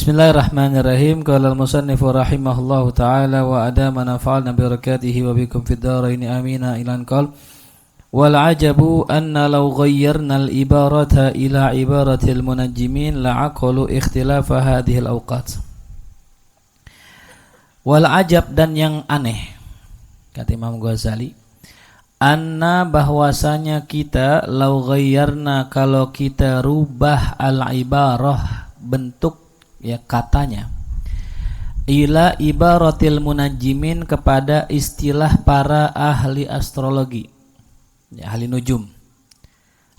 Bismillahirrahmanirrahim. Qala al-musannifu rahimahullahu ta'ala wa adama nafa'alna bi barakatihi wa bikum fid dharain amina ila qal wal ajabu anna law ghayyarna al-ibarata ila ibarati al-munajjimin la'aqalu ikhtilafa hadhihi al-awqat. Wal ajab, dan yang aneh, kata Imam Ghazali, anna bahwasanya kita law ghayyarna, kalau kita rubah al-ibarah, bentuk ya katanya, ila ibaratil munajjimin, kepada istilah para ahli astrologi, ya, ahli nujum,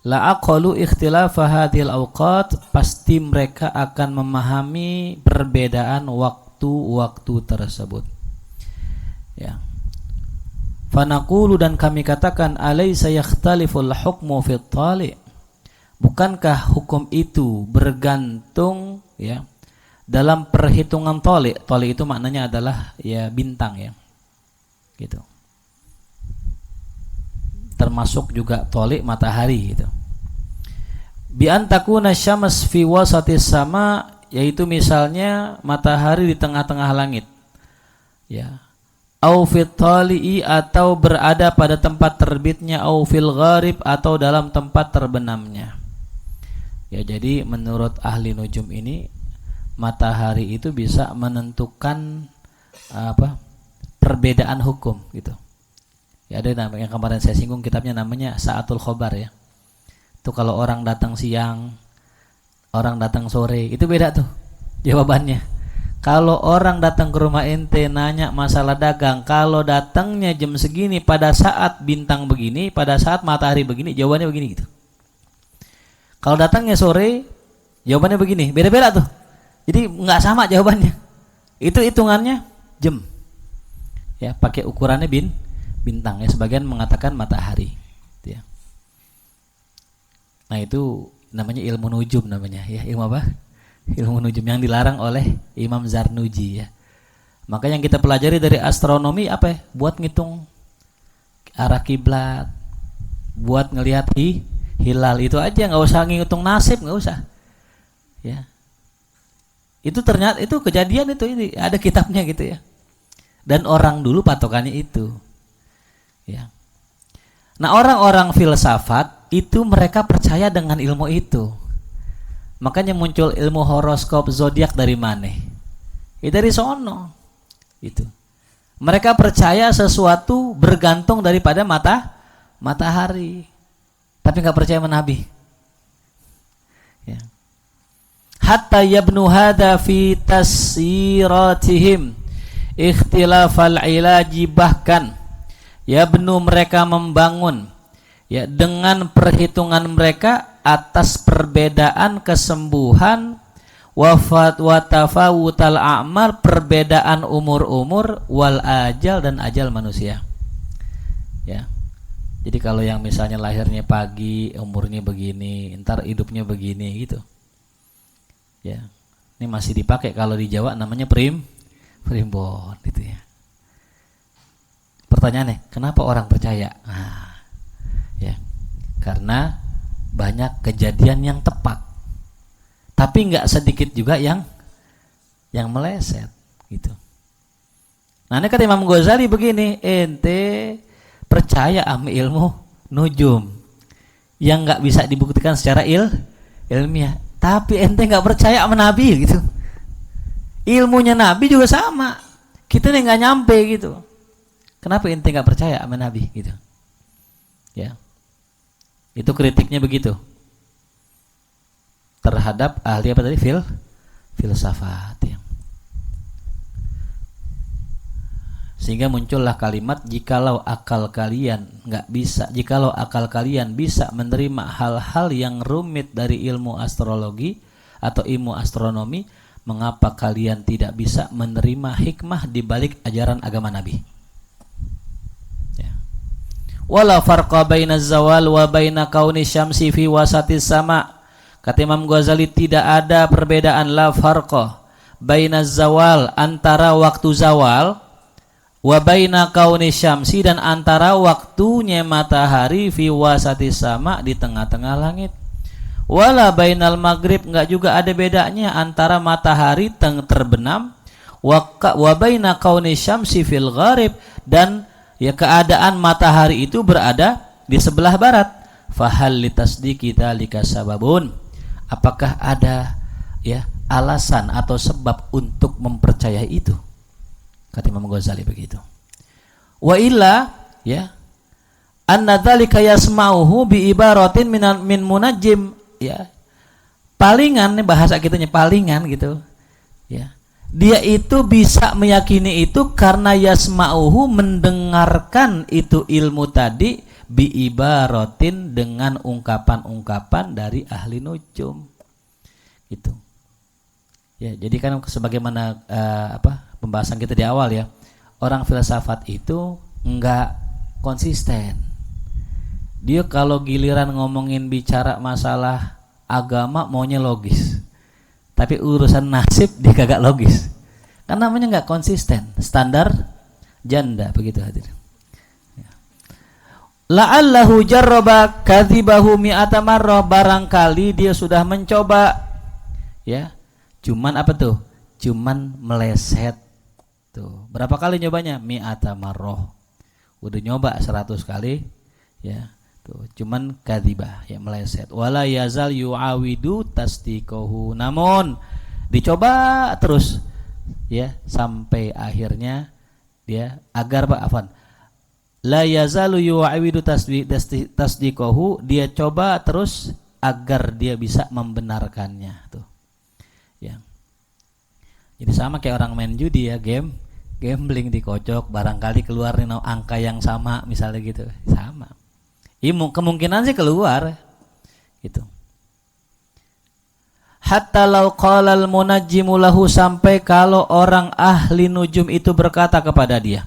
la aqalu ikhtilafa hadhil awqat, pasti mereka akan memahami perbedaan waktu-waktu tersebut, ya. Fanaqulu, dan kami katakan, alaysa yakhtaliful hukmu fit tali', bukankah hukum itu bergantung, ya, dalam perhitungan toli. Toli itu maknanya adalah ya bintang, ya, gitu. Termasuk juga toli matahari, gitu. Bi antakuna syams fi wasatis sama, yaitu misalnya matahari di tengah-tengah langit, ya. Au fit tali'i, atau berada pada tempat terbitnya, au fil gharib, atau dalam tempat terbenamnya. Ya, jadi menurut ahli nujum ini, matahari itu bisa menentukan perbedaan hukum, gitu. Ya, ada yang kemarin saya singgung, kitabnya namanya Sa'atul Khobar, ya. Itu kalau orang datang siang, orang datang sore, itu beda tuh jawabannya. Kalau orang datang ke rumah ente nanya masalah dagang, kalau datangnya jam segini pada saat bintang begini, pada saat matahari begini, jawabannya begini, gitu. Kalau datangnya sore, jawabannya begini, beda-beda tuh. Jadi nggak sama jawabannya. Itu hitungannya jam, ya, pakai ukurannya bintang, ya. Sebagian mengatakan matahari, ya. Nah, itu namanya ilmu nujum, namanya, ya. Ilmu apa? Ilmu nujum yang dilarang oleh Imam Zarnuji, ya. Maka yang kita pelajari dari astronomi apa, ya? Buat ngitung arah kiblat, buat ngelihat hilal, itu aja, nggak usah ngitung nasib, nggak usah, ya. Itu ternyata itu kejadian, itu ini ada kitabnya, gitu, ya. Dan orang dulu patokannya itu, ya. Nah, orang-orang filsafat itu mereka percaya dengan ilmu itu. Makanya muncul ilmu horoskop zodiak dari mana? Dari sono. Itu. Mereka percaya sesuatu bergantung daripada matahari. Tapi nggak percaya sama Nabi. Ya. Hatta yabnu hadha fi tasiratihim ikhtilafal ilaji, bahkan yabnu, mereka membangun, ya, dengan perhitungan mereka atas perbedaan kesembuhan, wafat wa tafawutal a'mar, perbedaan umur-umur, wal ajal, dan ajal manusia, ya. Jadi kalau yang misalnya lahirnya pagi, umurnya begini, ntar hidupnya begini, gitu, ya. Ini masih dipakai kalau di Jawa namanya primbon, gitu, ya. Pertanyaannya, kenapa orang percaya? Nah, ya, karena banyak kejadian yang tepat, tapi nggak sedikit juga yang meleset, gitu. Nah, ini kata Imam Ghazali begini, ente percaya sama ilmu nujum yang nggak bisa dibuktikan secara ilmiah, tapi ente nggak percaya sama Nabi, gitu. Ilmunya Nabi juga sama, kita nih nggak nyampe, gitu. Kenapa ente nggak percaya sama Nabi, gitu, ya. Itu kritiknya begitu terhadap ahli apa tadi, filsafat, ya. Sehingga muncullah kalimat, jikalau akal kalian bisa menerima hal-hal yang rumit dari ilmu astrologi atau ilmu astronomi, mengapa kalian tidak bisa menerima hikmah di balik ajaran agama Nabi? Ya. Wala farqa baina zawal wa baina kauni syamsi fi wasatis sama. Kata Imam Ghazali, tidak ada perbedaan, la farqa baina zawal, antara waktu zawal, wa baina kauni syamsi, dan antara waktunya matahari, fi wasatis sama, di tengah-tengah langit, Wala bainal maghrib, enggak juga ada bedanya antara matahari terbenam wa baina kauni syamsi fil gharib, dan ya keadaan matahari itu berada di sebelah barat. Fahal litasdiqi dzalika sababun, apakah ada ya alasan atau sebab untuk mempercayai itu? Kata Imam Ghazali begitu. Wa illa ya anna dzalika yasma'uhu bi ibaratin min munajjim, ya palingan, bahasa kitanya palingan gitu ya, dia itu bisa meyakini itu karena yasma'uhu, mendengarkan itu ilmu tadi, bi ibaratin, dengan ungkapan-ungkapan dari ahli nujum gitu ya. Jadi kan sebagaimana pembahasan kita di awal ya, orang filsafat itu enggak konsisten. Dia kalau giliran ngomongin bicara masalah agama maunya logis, tapi urusan nasib dia kagak logis. Kan namanya nggak konsisten, standar janda begitu hadirin. La'allahu jarraba kadzibahu mi'ata marrah, barangkali dia sudah mencoba ya. Cuman apa tuh? Cuman meleset tuh. Berapa kali nyobanya? Mi'ata marrah. Udah nyoba 100 kali ya. Tuh, cuman kadzibah ya, meleset. Wala yazal yu'awidu tasdiqahu, namun dicoba terus ya sampai akhirnya dia agar la yazalu yu'awidu tasdiqahu, dia coba terus agar dia bisa membenarkannya tuh ya. Jadi sama kayak orang main judi ya, gambling dikocok, barangkali keluar angka yang sama misalnya gitu, sama. Kemungkinan sih keluar gitu. Hatta law qala al munajjimu lahu, sampai kalau orang ahli nujum itu berkata kepada dia,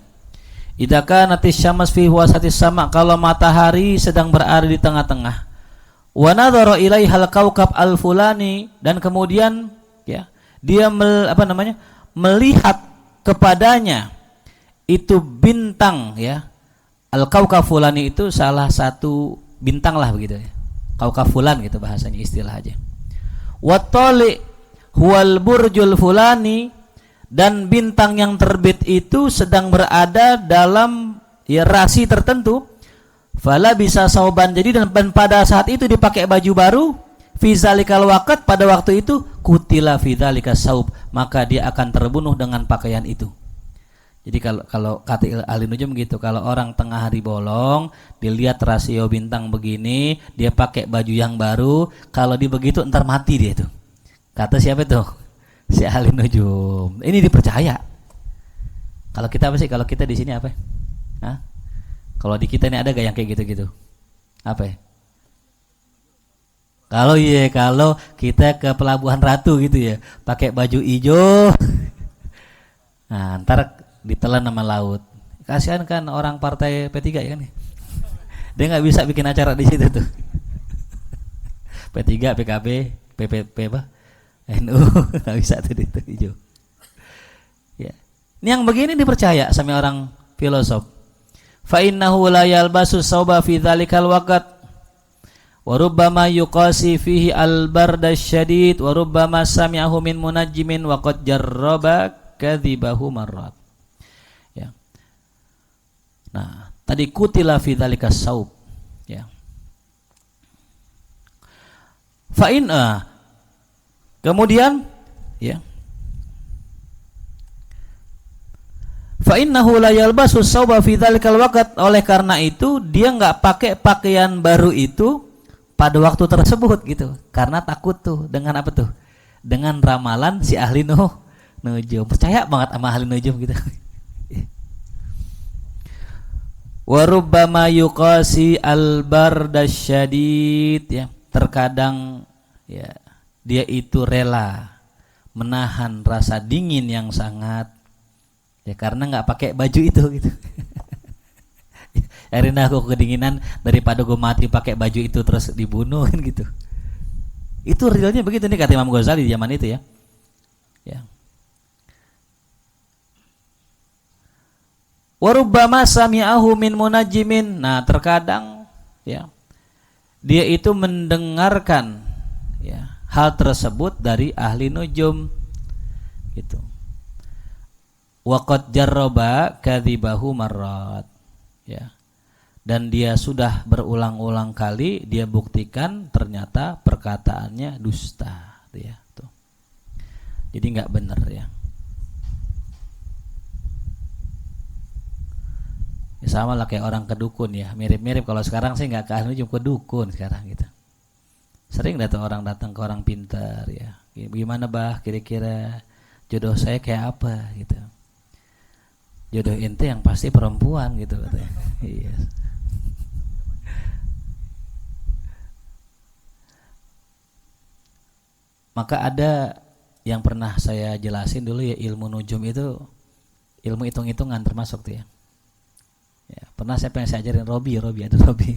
idza kanatis syams fi wasatis sama, kalau matahari sedang berada di tengah-tengah, wa nadhara ilaihal kaukab al fulani, dan kemudian ya dia melihat kepadanya itu bintang ya. Al-kaukab fulani itu salah satu bintang lah begitu ya. Kaukab fulan gitu bahasanya, istilah aja. Wattali huwal burjul fulani, dan bintang yang terbit itu sedang berada dalam ya rasi tertentu. Fala bisa sauban, jadi dan pada saat itu dipakai baju baru. Fi zalikal waqt, pada waktu itu kutila fi dzalika saub, maka dia akan terbunuh dengan pakaian itu. Jadi kalau kata ahli nujum gitu, kalau orang tengah hari bolong dilihat rasio bintang begini, dia pakai baju yang baru, kalau di begitu ntar mati dia tuh. Kata siapa tuh? Si ahli nujum. Ini dipercaya. Kalau kita apa sih? Kalau kita di sini apa? Hah? Kalau di kita ini ada gak yang kayak gitu-gitu? Apa ya? Kalau kita ke Pelabuhan Ratu gitu ya, pakai baju hijau. Nah, ntar ditelan sama laut. Kasihan kan orang partai P3 ya kan. Dia nggak bisa bikin acara di situ tuh. P3, PKB, PPP apa? NU nggak bisa tuh itu hijau. Ya. Ini yang begini dipercaya sama orang filosof. Fa innahu la yalbasu sauba fi dzalikal waqt wa rubbama yuqasi fihi al-barda syadid wa rubbama sami'ahu min munajjimin wa qad jarraba kadzibahu marrat. Ya. Nah, tadi kutila fi dzalika saub ya. Fa in kemudian ya. Fa innahu la yalbasu sauba fi dzalikal waqt, oleh karena itu dia enggak pakai pakaian baru itu pada waktu tersebut gitu. Karena takut tuh dengan apa tuh? Dengan ramalan si ahli nujum. Percaya banget sama ahli nujum gitu. Wa rubbama yuqasi al-bardasyadid ya. Terkadang ya dia itu rela menahan rasa dingin yang sangat ya karena nggak pakai baju itu gitu. Akhirnya aku kedinginan daripada gue mati pakai baju itu terus dibunuh kan gitu. Itu realnya begitu nih kata Imam Ghazali di zaman itu ya. Ya. Warubbama sami'ahu min munajjimin. Nah, terkadang ya dia itu mendengarkan ya hal tersebut dari ahli nujum gitu. Waqad jarraba kadzibahu marrat, ya, dan dia sudah berulang-ulang kali dia buktikan ternyata perkataannya dusta, ya tuh. Jadi nggak benar ya. Sama lah kayak orang kedukun ya, mirip-mirip. Kalau sekarang sih nggak ke ahli nujum, ke dukun sekarang gitu. Sering datang ke orang pintar ya, gimana bah kira-kira jodoh saya kayak apa gitu. Jodoh ente yang pasti perempuan gitu katanya. Iya. Maka ada yang pernah saya jelasin dulu ya, ilmu nujum itu ilmu hitung-hitungan termasuk tuh ya. Ya, pernah saya pengen saya ajarin Robi ada Robi.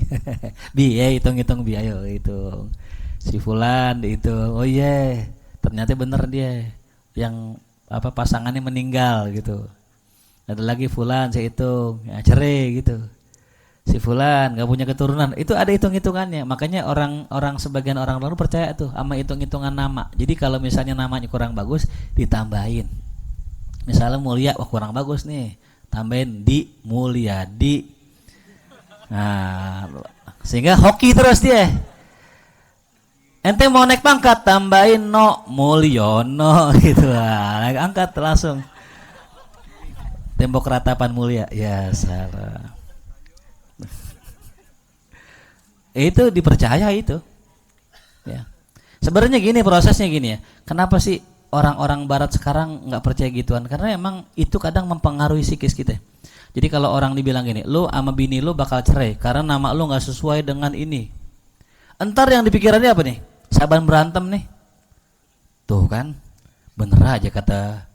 Bi, ya hitung-hitung bi, ayo hitung. Si fulan dihitung. Oh iya, ternyata bener dia. Yang apa pasangannya meninggal gitu. Ada lagi fulan saya hitung, ya cerai gitu. Si fulan enggak punya keturunan. Itu ada hitung-hitungannya. Makanya orang sebagian orang lalu percaya tuh sama hitung-hitungan nama. Jadi kalau misalnya namanya kurang bagus ditambahin. Misalnya Mulia, wah kurang bagus nih. Tambahin di Mulyadi. Nah, sehingga hoki terus dia. Ente mau naik pangkat tambahin No Mulyono gitu lah. Naik angkat langsung. Tembok ratapan mulia. Ya salah. Itu dipercaya itu. Ya. Sebenarnya gini prosesnya gini ya. Kenapa sih orang-orang barat sekarang nggak percaya gituan? Karena emang itu kadang mempengaruhi psikis kita. Jadi kalau orang dibilang gini, lu sama bini lu bakal cerai karena nama lu nggak sesuai dengan ini. Entar yang dipikirannya apa nih? Saban berantem nih. Tuh kan, bener aja kata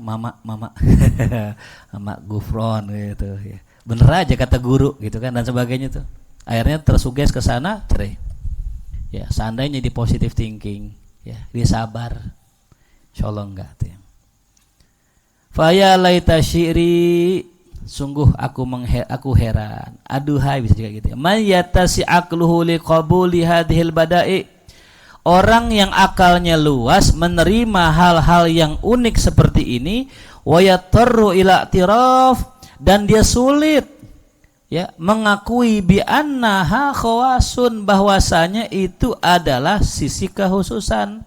mama sama Gufron gitu. Bener aja kata guru gitu kan dan sebagainya tuh. Akhirnya tersuges ke sana, cerai. Ya, seandainya di positive thinking. Ya, dia sabar. Insyaallah enggak tuh ya. Faya laita syi'ri, sungguh aku heran. Aduhai bisa juga gitu ya. Man yatasi aqluhu liqabuli hadhil bada'i. Orang yang akalnya luas menerima hal-hal yang unik seperti ini, wa yatarru ila i'tiraf, dan dia sulit ya mengakui bi annaha khawasun, bahwasanya itu adalah sisi kekhususan,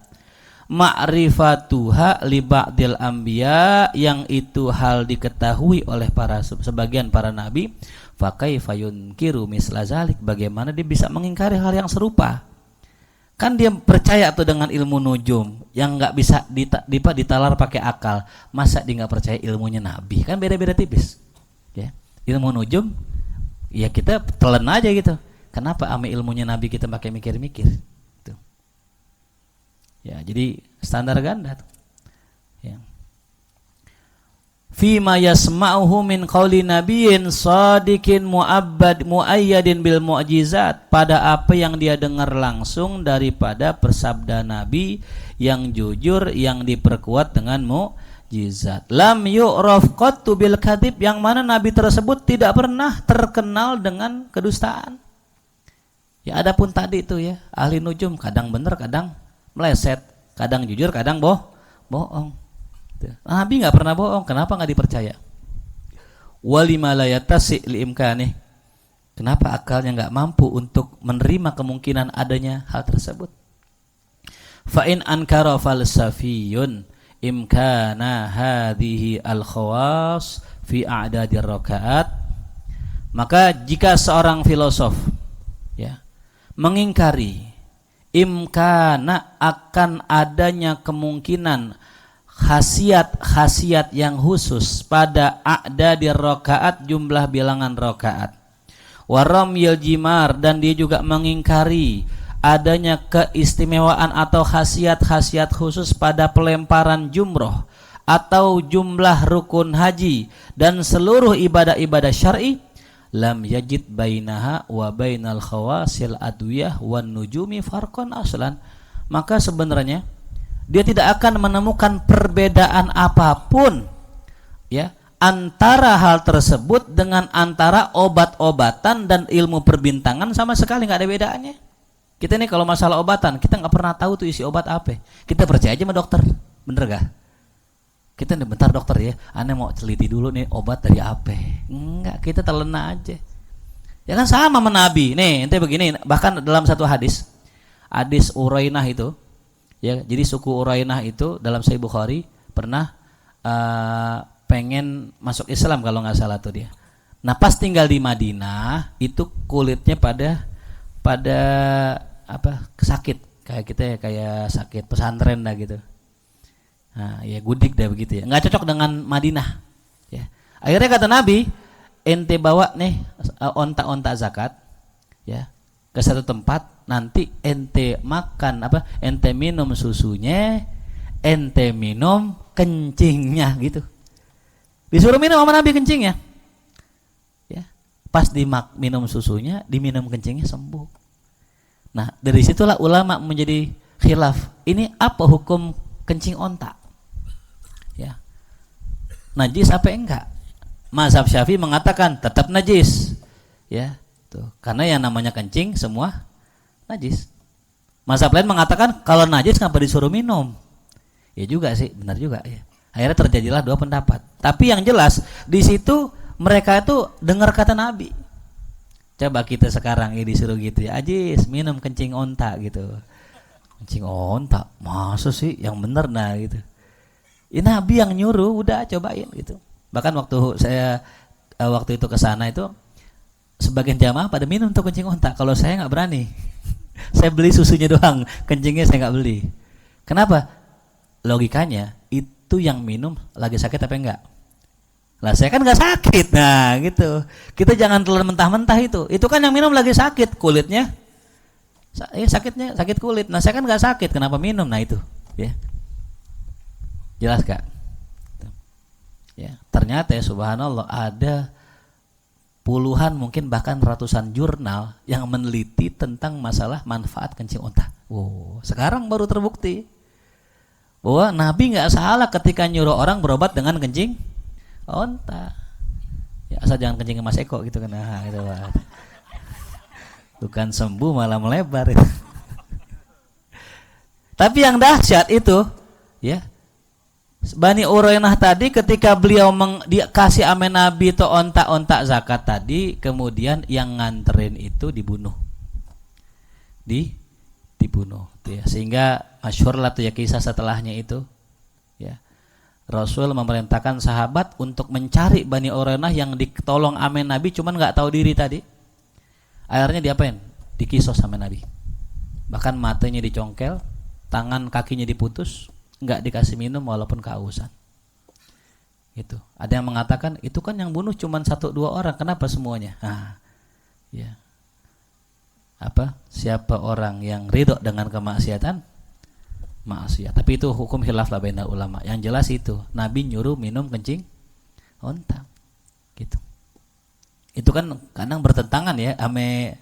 ma'rifatuha li ba'dil anbiya, yang itu hal diketahui oleh sebagian para nabi. Fa kaifa yunkiru misla zalik, bagaimana dia bisa mengingkari hal yang serupa? Kan dia percaya tuh dengan ilmu nujum yang nggak bisa ditalar pakai akal. Masa dia nggak percaya ilmunya nabi? Kan beda-beda tipis ya. Ilmu nujum ya kita telan aja gitu. Kenapa ame ilmunya nabi kita pakai mikir-mikir tuh. Ya, jadi standar ganda tuh. Ya. Fima yasma'uhu min qauli nabiyyin shadiqin muayyadin bil mu'jizat, pada apa yang dia dengar langsung daripada persabda nabi yang jujur yang diperkuat dengan mukjizat. Lam yu'raf qattu bil kadhib, yang mana nabi tersebut tidak pernah terkenal dengan kedustaan. Ya adapun tadi itu ya, ahli nujum kadang benar kadang meleset, kadang jujur kadang bohong. Nabi nggak pernah bohong, kenapa nggak dipercaya? Walima la yatasi li imkani, kenapa akalnya nggak mampu untuk menerima kemungkinan adanya hal tersebut? Fa in ankara falsafiyun imkana hadhihi al khawas fi a'dadir rakaat, maka jika seorang filosof ya mengingkari imkana akan adanya kemungkinan khasiat-khasiat yang khusus pada a'dadir rakaat, jumlah bilangan rakaat, waramyil jimar, dan dia juga mengingkari adanya keistimewaan atau khasiat-khasiat khusus pada pelemparan jumroh atau jumlah rukun haji dan seluruh ibadah-ibadah syar'i, lam yajid bainaha wa bainal khawasil adwiyah wan nujumi farqan aslan, maka sebenarnya dia tidak akan menemukan perbedaan apapun ya antara hal tersebut dengan antara obat-obatan dan ilmu perbintangan, sama sekali nggak ada bedaannya. Kita nih kalau masalah obatan, kita nggak pernah tahu tuh isi obat apa. Kita percaya aja sama dokter, bener gak? Kita nih bentar dokter ya, aneh mau teliti dulu nih obat dari apa. Enggak, kita telena aja. Ya kan sama sama Nabi. Nih, ente begini, bahkan dalam satu hadis Urainah itu, ya, jadi suku Urainah itu dalam Sahih Bukhari pernah pengen masuk Islam kalau nggak salah tuh dia. Nah pas tinggal di Madinah itu kulitnya pada apa sakit kayak kita ya, kayak sakit pesantren dah gitu. Nah ya gudik dah begitu ya, nggak cocok dengan Madinah. Ya. Akhirnya kata Nabi, ente bawa nih onta-onta zakat, ya, ke satu tempat, nanti ente makan apa, ente minum susunya, ente minum kencingnya gitu. Disuruh minum sama Nabi kencingnya. Ya. Pas minum susunya, diminum kencingnya sembuh. Nah, dari situlah ulama menjadi khilaf. Ini apa hukum kencing onta? Ya. Najis apa enggak? Mazhab Syafi'i mengatakan tetap najis. Ya, tuh. Karena yang namanya kencing semua najis. Mazhab lain mengatakan kalau najis kenapa disuruh minum? Ya juga sih, benar juga ya. Akhirnya terjadilah dua pendapat. Tapi yang jelas di situ mereka itu dengar kata Nabi. Coba kita sekarang ini disuruh gitu ya, Ajis minum kencing onta gitu. Kencing onta, masa sih yang benar nah gitu. Ya Nabi yang nyuruh, udah cobain gitu. Bahkan waktu itu ke sana itu sebagian jamaah pada minum tuh kencing onta. Kalau saya nggak berani. Saya beli susunya doang, kencingnya saya nggak beli. Kenapa? Logikanya itu yang minum lagi sakit apa enggak? Lah saya kan nggak sakit, nah gitu. Kita jangan telan mentah-mentah itu. Itu kan yang minum lagi sakit kulitnya, sakitnya sakit kulit. Nah saya kan nggak sakit, kenapa minum? Nah itu, ya. Jelas gak? Ya. Ternyata ya subhanallah ada puluhan mungkin bahkan ratusan jurnal yang meneliti tentang masalah manfaat kencing onta. Wow, sekarang baru terbukti bahwa Nabi nggak salah ketika nyuruh orang berobat dengan kencing onta. Ya asal jangan kencing ke Mas Eko gitu kan. Nah, gitu Pak. Bukan sembuh malah melebar itu. Tapi yang dahsyat itu ya Bani Urainah tadi ketika beliau dikasih ame Nabi itu onta-onta zakat tadi, kemudian yang nganterin itu dibunuh. Dibunuh ya. Sehingga masyhur lah tuh ya kisah setelahnya itu ya. Rasul memerintahkan sahabat untuk mencari Bani Urainah yang ditolong ame Nabi cuman nggak tahu diri tadi. Akhirnya diapain? Dikisos sama Nabi. Bahkan matanya dicongkel, tangan kakinya diputus, nggak dikasih minum walaupun kehausan. Itu. Ada yang mengatakan itu kan yang bunuh cuman 1-2 orang, kenapa semuanya? Nah, ya. Apa? Siapa orang yang ridho dengan kemaksiatan? Maksiat. Tapi itu hukum khilaf lah baina ulama. Yang jelas itu Nabi nyuruh minum kencing onta. Gitu. Itu kan kadang bertentangan ya ame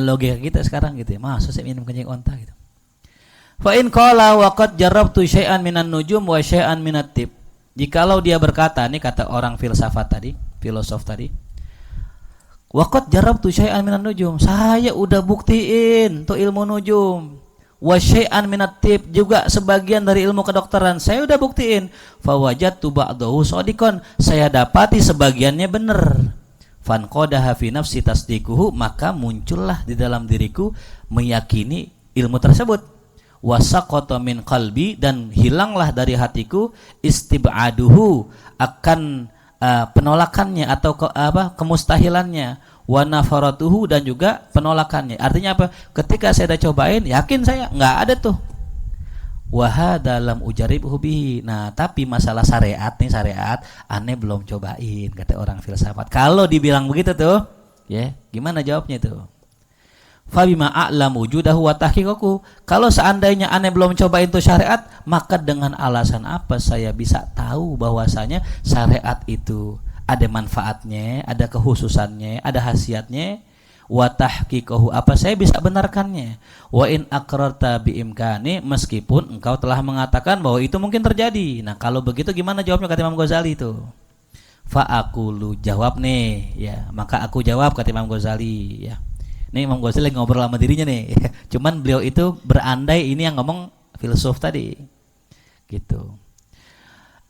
logika kita sekarang gitu ya. Masa sih minum kencing onta gitu. Fa in qala wa qad jarabtu syai'an minan nujum wa syai'an minat tib. Jikalau dia berkata, ini kata orang filsafat tadi, filosof tadi. Wa qad jarabtu syai'an minan nujum. Saya udah buktiin tuh ilmu nujum. Wa syai'an minat tib, juga sebagian dari ilmu kedokteran saya udah buktiin. Fa wajadtu ba'dahu shadiqan, saya dapati sebagiannya benar. Fan qadaha fi nafsi tasdiquhu, maka muncullah di dalam diriku meyakini ilmu tersebut. Wasaqata min qalbi, dan hilanglah dari hatiku istib'aduhu, akan penolakannya atau kemustahilannya, wa nafaratuhu, dan juga penolakannya. Artinya apa? Ketika saya udah cobain, yakin saya nggak ada tuh. Wa dalam ujaribhu bihi. Nah, tapi masalah syariat nih, syariat aneh belum cobain, kata orang filsafat. Kalau dibilang begitu tuh, ya, gimana jawabnya tuh? Fa bima a'lam wujudahu wa tahqiqahu. Kalau seandainya aneh belum cobain tuh syariat, maka dengan alasan apa saya bisa tahu bahwasanya syariat itu ada manfaatnya, ada kekhususannya, ada khasiatnya. Wa tahqiqahu, apa saya bisa benarkannya. Wa in aqrarta bi imkani, meskipun engkau telah mengatakan bahwa itu mungkin terjadi. Nah, kalau begitu gimana jawabnya kata Imam Ghazali itu? Fa aqulu, jawab nih ya, maka aku jawab kata Imam Ghazali ya. Nih Imam Ghazali lagi ngobrol sama dirinya nih. Cuman beliau itu berandai ini yang ngomong filsuf tadi. Gitu.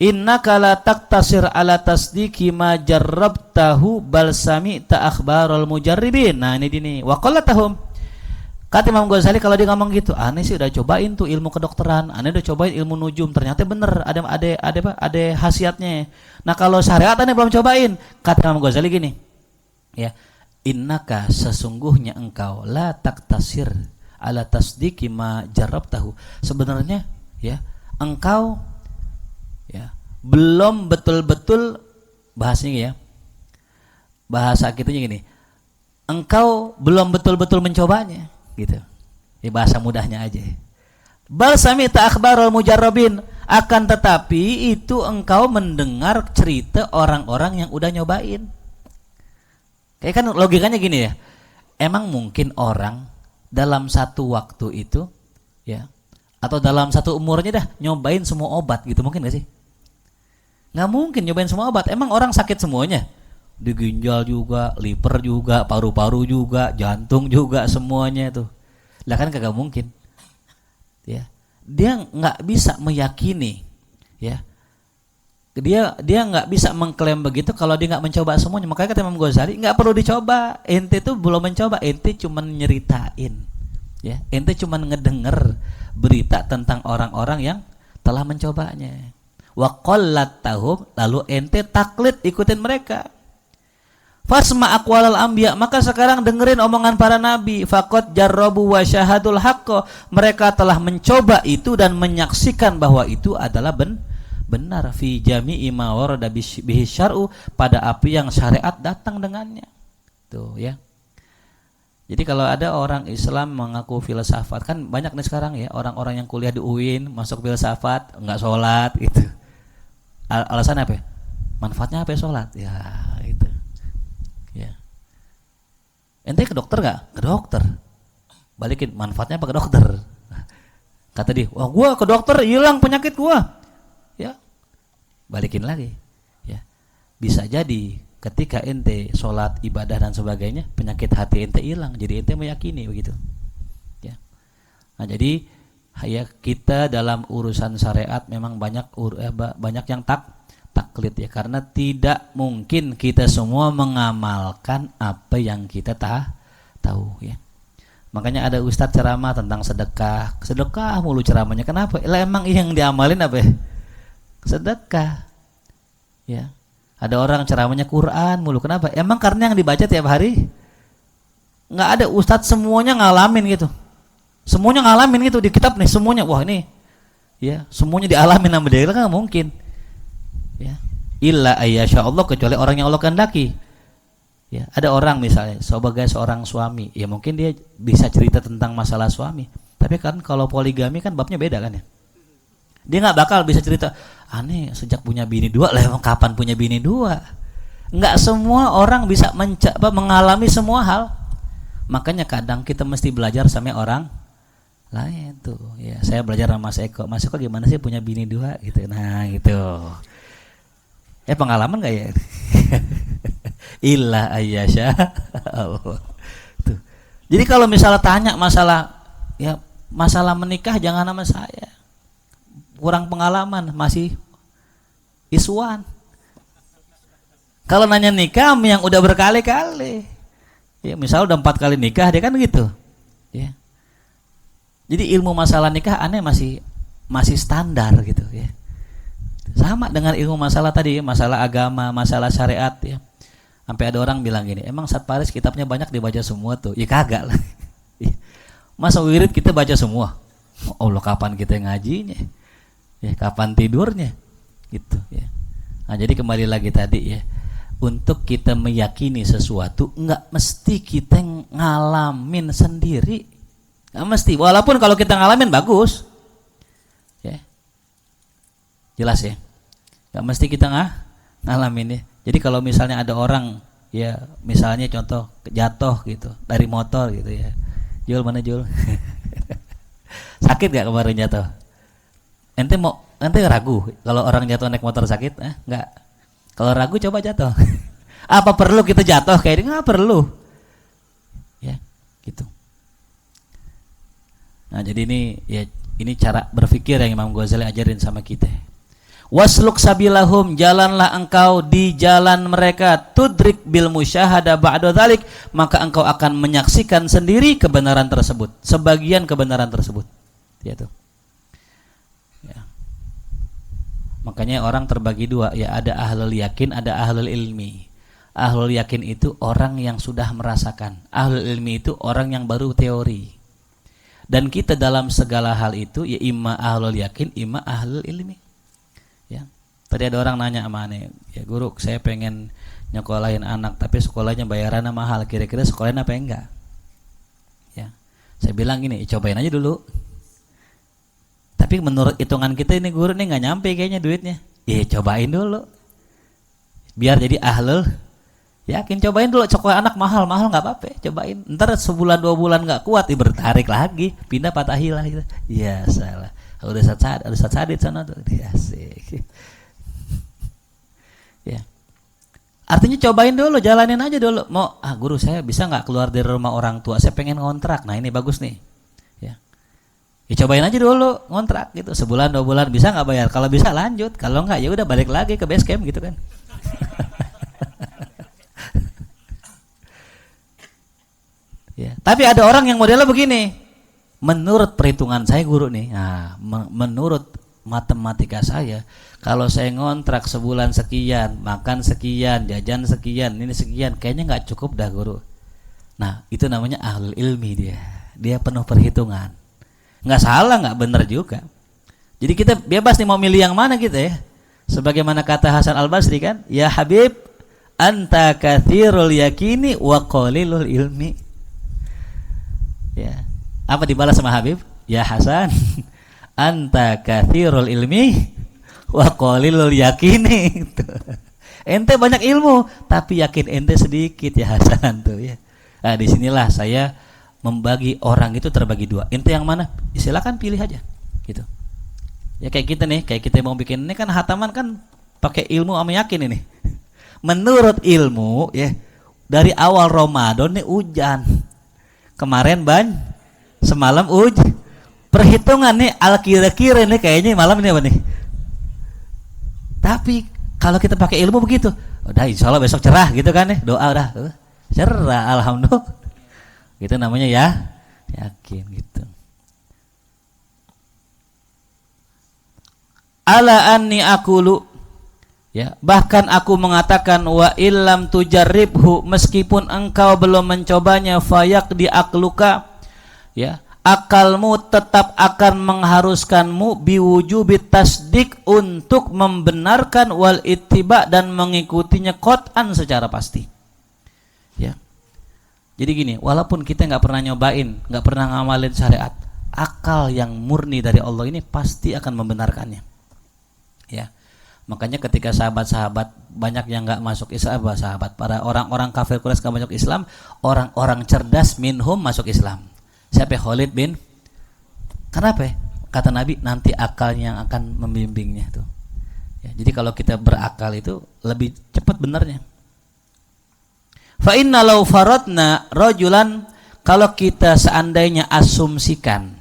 Innaka la taktasir ala tasdiki ma jarrabtahu bal sami'ta akhbarul mujarribin. Nah ini dini. Wa qallatahum. Kata Imam Ghazali kalau dia ngomong gitu, aneh sih udah cobain tuh ilmu kedokteran, aneh udah cobain ilmu nujum, ternyata bener ada khasiatnya. Nah kalau syariat aneh belum cobain. Kata Imam Ghazali gini, ya, innaka sesungguhnya engkau la taktasir ala tasdiki ma jarrabtahu. Sebenarnya ya, engkau ya belum betul-betul bahasanya ya. Bahasa kitanya gini. Engkau belum betul-betul mencobanya gitu. Ya bahasa mudahnya aja. Bal sami'ta akhbarul mujarrabin, akan tetapi itu engkau mendengar cerita orang-orang yang udah nyobain. Kayak kan logikanya gini ya. Emang mungkin orang dalam satu waktu itu ya atau dalam satu umurnya dah nyobain semua obat gitu, mungkin gak sih? Nggak mungkin nyobain semua obat. Emang orang sakit semuanya? Di ginjal juga, liver juga, paru-paru juga, jantung juga, semuanya itu. Lah kan kagak mungkin. Ya. Dia nggak bisa meyakini, ya. Dia nggak bisa mengklaim begitu kalau dia nggak mencoba semuanya. Makanya kata Imam Ghazali, nggak perlu dicoba. Ente tuh belum mencoba, ente cuma nyeritain. Ya, ente cuma ngedenger berita tentang orang-orang yang telah mencobanya. Wa qallatahum, lalu ente taklid ikutin mereka. Fasma aqwalal anbiya, maka sekarang dengerin omongan para nabi. Faqad jarrabu wa syahadul haqq, mereka telah mencoba itu dan menyaksikan bahwa itu adalah benar fi jami'i ma warada bihi syar'u, pada api yang syariat datang dengannya. Tuh ya. Jadi kalau ada orang Islam mengaku filsafat, kan banyak nih sekarang ya orang-orang yang kuliah di UIN masuk filsafat enggak sholat gitu. Alasan apa? Manfaatnya apa sholat? Ya itu. Ya. Ente ke dokter nggak? Ke dokter. Balikin, manfaatnya apa ke dokter? Kata dia, wah gua ke dokter hilang penyakit gua. Ya. Balikin lagi. Ya. Bisa jadi ketika ente sholat, ibadah dan sebagainya, penyakit hati ente hilang. Jadi ente meyakini begitu. Ya. Nah jadi ya kita dalam urusan syariat memang banyak yang taklid ya, karena tidak mungkin kita semua mengamalkan apa yang kita tahu ya. Makanya ada ustadz ceramah tentang sedekah mulu ceramahnya. Kenapa? Lah emang yang diamalin apa? Sedekah. Ya. Ada orang ceramahnya Quran mulu. Kenapa? Emang karena yang dibaca tiap hari. Nggak ada ustadz semuanya ngalamin gitu. Semuanya ngalamin gitu di kitab nih semuanya. Wah ini ya semuanya dialamin sama dia, kan nggak mungkin. Ya. Illa ayyasha Allah, kecuali orang yang Allah kehendaki. Ya, ada orang misalnya sebagai seorang suami, ya mungkin dia bisa cerita tentang masalah suami. Tapi kan kalau poligami kan babnya beda kan ya. Dia nggak bakal bisa cerita, aneh sejak punya bini dua lah, emang kapan punya bini dua? Nggak semua orang bisa mengalami semua hal. Makanya kadang kita mesti belajar sama orang lain tuh. Ya, saya belajar sama Mas Eko. Mas Eko gimana sih punya bini dua gitu. Nah, gitu. Pengalaman gak ya? Illa ayyasha Allah. Tuh. Jadi kalau misalnya tanya masalah menikah jangan sama saya. Kurang pengalaman, masih isuan. Kalau nanya nikah yang udah berkali-kali. Ya, misal udah 4 kali nikah, dia kan gitu. Ya. Jadi ilmu masalah nikah aneh masih standar gitu ya. Sama dengan ilmu masalah tadi, masalah agama, masalah syariat ya. Sampai ada orang bilang gini, emang Satparis kitabnya banyak dibaca semua tuh? Ya kagak lah. Masa wirid kita baca semua? Oh Allah, kapan kita ngajinya? Ya kapan tidurnya? Gitu ya. Nah, jadi kembali lagi tadi ya. Untuk kita meyakini sesuatu enggak mesti kita ngalamin sendiri. Enggak mesti. Walaupun kalau kita ngalamin bagus. Ya. Jelas ya. Gak mesti kita ngalamin ya. Jadi kalau misalnya ada orang ya, misalnya contoh jatuh gitu dari motor gitu ya. Jul mana Jul? Sakit gak kemarin jatuh? Ente ragu kalau orang jatuh naik motor sakit? Enggak. Kalau ragu coba jatuh. Apa perlu kita jatuh kayak ini? Nggak perlu. Ya. gitu. Nah, jadi ini cara berpikir yang Imam Ghazali ajarin sama kita. Wasluk sabilahum, jalanlah engkau di jalan mereka, tudrik bil musyahada ba'da dzalik, maka engkau akan menyaksikan sendiri kebenaran tersebut, sebagian kebenaran tersebut. Ya tuh. Ya. Makanya orang terbagi dua, ya ada ahlul yakin, ada ahlul ilmi. Ahlul yakin itu orang yang sudah merasakan. Ahlul ilmi itu orang yang baru teori. Dan kita dalam segala hal itu ya imma ahlul yakin, imma ahlul ilmi. Ya. Tadi ada orang nanya sama aneh, ya guru saya pengen nyekolahin anak tapi sekolahnya bayarannya mahal, kira-kira sekolahin apa enggak? Ya. Saya bilang gini, cobain aja dulu. Tapi menurut hitungan kita ini guru nih nggak nyampe kayaknya duitnya. Ya cobain dulu. Biar jadi ahlul yakin, cobain dulu. Sekolah anak mahal nggak apa-apa, cobain. Ntar sebulan 2 bulan nggak kuat, bertarik lagi, pindah Patahilah gitu. Ya salah. Udah sadit sana tuh, asik. Ya. Artinya cobain dulu, jalanin aja dulu. Mau guru saya bisa nggak keluar dari rumah orang tua? Saya pengen ngontrak. Nah ini bagus nih. Ya cobain aja dulu ngontrak gitu, sebulan 2 bulan bisa nggak bayar, kalau bisa lanjut, kalau nggak ya udah balik lagi ke base camp gitu kan. Ya. Tapi ada orang yang modelnya begini, menurut perhitungan saya guru nih, nah, menurut matematika saya, kalau saya ngontrak sebulan sekian, makan sekian, jajan sekian, ini sekian, kayaknya nggak cukup dah guru. Nah itu namanya ahlul ilmi, dia penuh perhitungan. Nggak salah, nggak benar juga. Jadi kita bebas nih mau milih yang mana kita ya. Sebagaimana kata Hasan Al-Basri kan, ya Habib, anta katsirul yakini wa qalilul ilmi. Ya. Apa dibalas sama Habib? Ya Hasan, anta katsirul ilmi wa qalilul yakini. Ente banyak ilmu, tapi yakin ente sedikit ya Hasan tuh ya. Nah, disinilah saya membagi orang itu terbagi dua. Ente yang mana? Silakan pilih aja, gitu. Ya kayak kita nih, kayak kita mau bikin ini kan hataman kan pakai ilmu sama yakin ini. Menurut ilmu ya, dari awal Ramadan nih hujan. Kemarin semalam hujan. Perhitungan nih al-kira-kira nih kayaknya malam ini apa nih? Tapi kalau kita pakai ilmu begitu, udah insya Allah besok cerah gitu kan nih. Doa udah cerah, alhamdulillah. Itu namanya ya yakin gitu. Ala anni aqulu, ya, bahkan aku mengatakan wa illam tujarribhu, meskipun engkau belum mencobanya, fayaqdi aqluka, ya, akalmu tetap akan mengharuskanmu biwujubit tasdik, untuk membenarkan wal ittiba, dan mengikutinya qat'an secara pasti. Ya. Jadi gini, walaupun kita nggak pernah nyobain, nggak pernah ngamalin syariat, akal yang murni dari Allah ini pasti akan membenarkannya. Ya, makanya ketika sahabat-sahabat banyak yang nggak masuk Islam, para orang-orang kafir Quraisy nggak masuk Islam, orang-orang cerdas minhum masuk Islam. Siapa? Khalid bin. Kenapa? Kata Nabi, nanti akalnya yang akan membimbingnya tuh. Ya, jadi kalau kita berakal itu lebih cepat benarnya. Fa inna law faradna rajulan, kalau kita seandainya asumsikan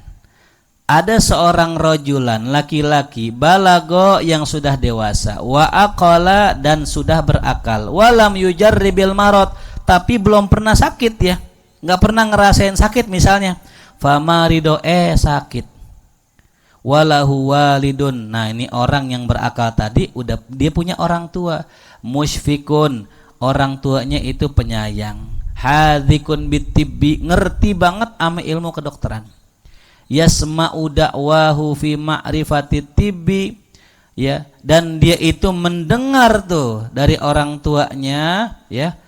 ada seorang rajulan, laki-laki, balago, yang sudah dewasa, wa aqala, dan sudah berakal, walam yujarribil marad, tapi belum pernah sakit ya, nggak pernah ngerasain sakit misalnya, famarido sakit, walahu walidun, nah ini orang yang berakal tadi udah dia punya orang tua, musyfikun, orang tuanya itu penyayang, hadzikun bitibbi, ngerti banget sama ilmu kedokteran, yasma'u da'wahu fi ma'rifati tibbi, ya, dan dia itu mendengar tuh dari orang tuanya, ya,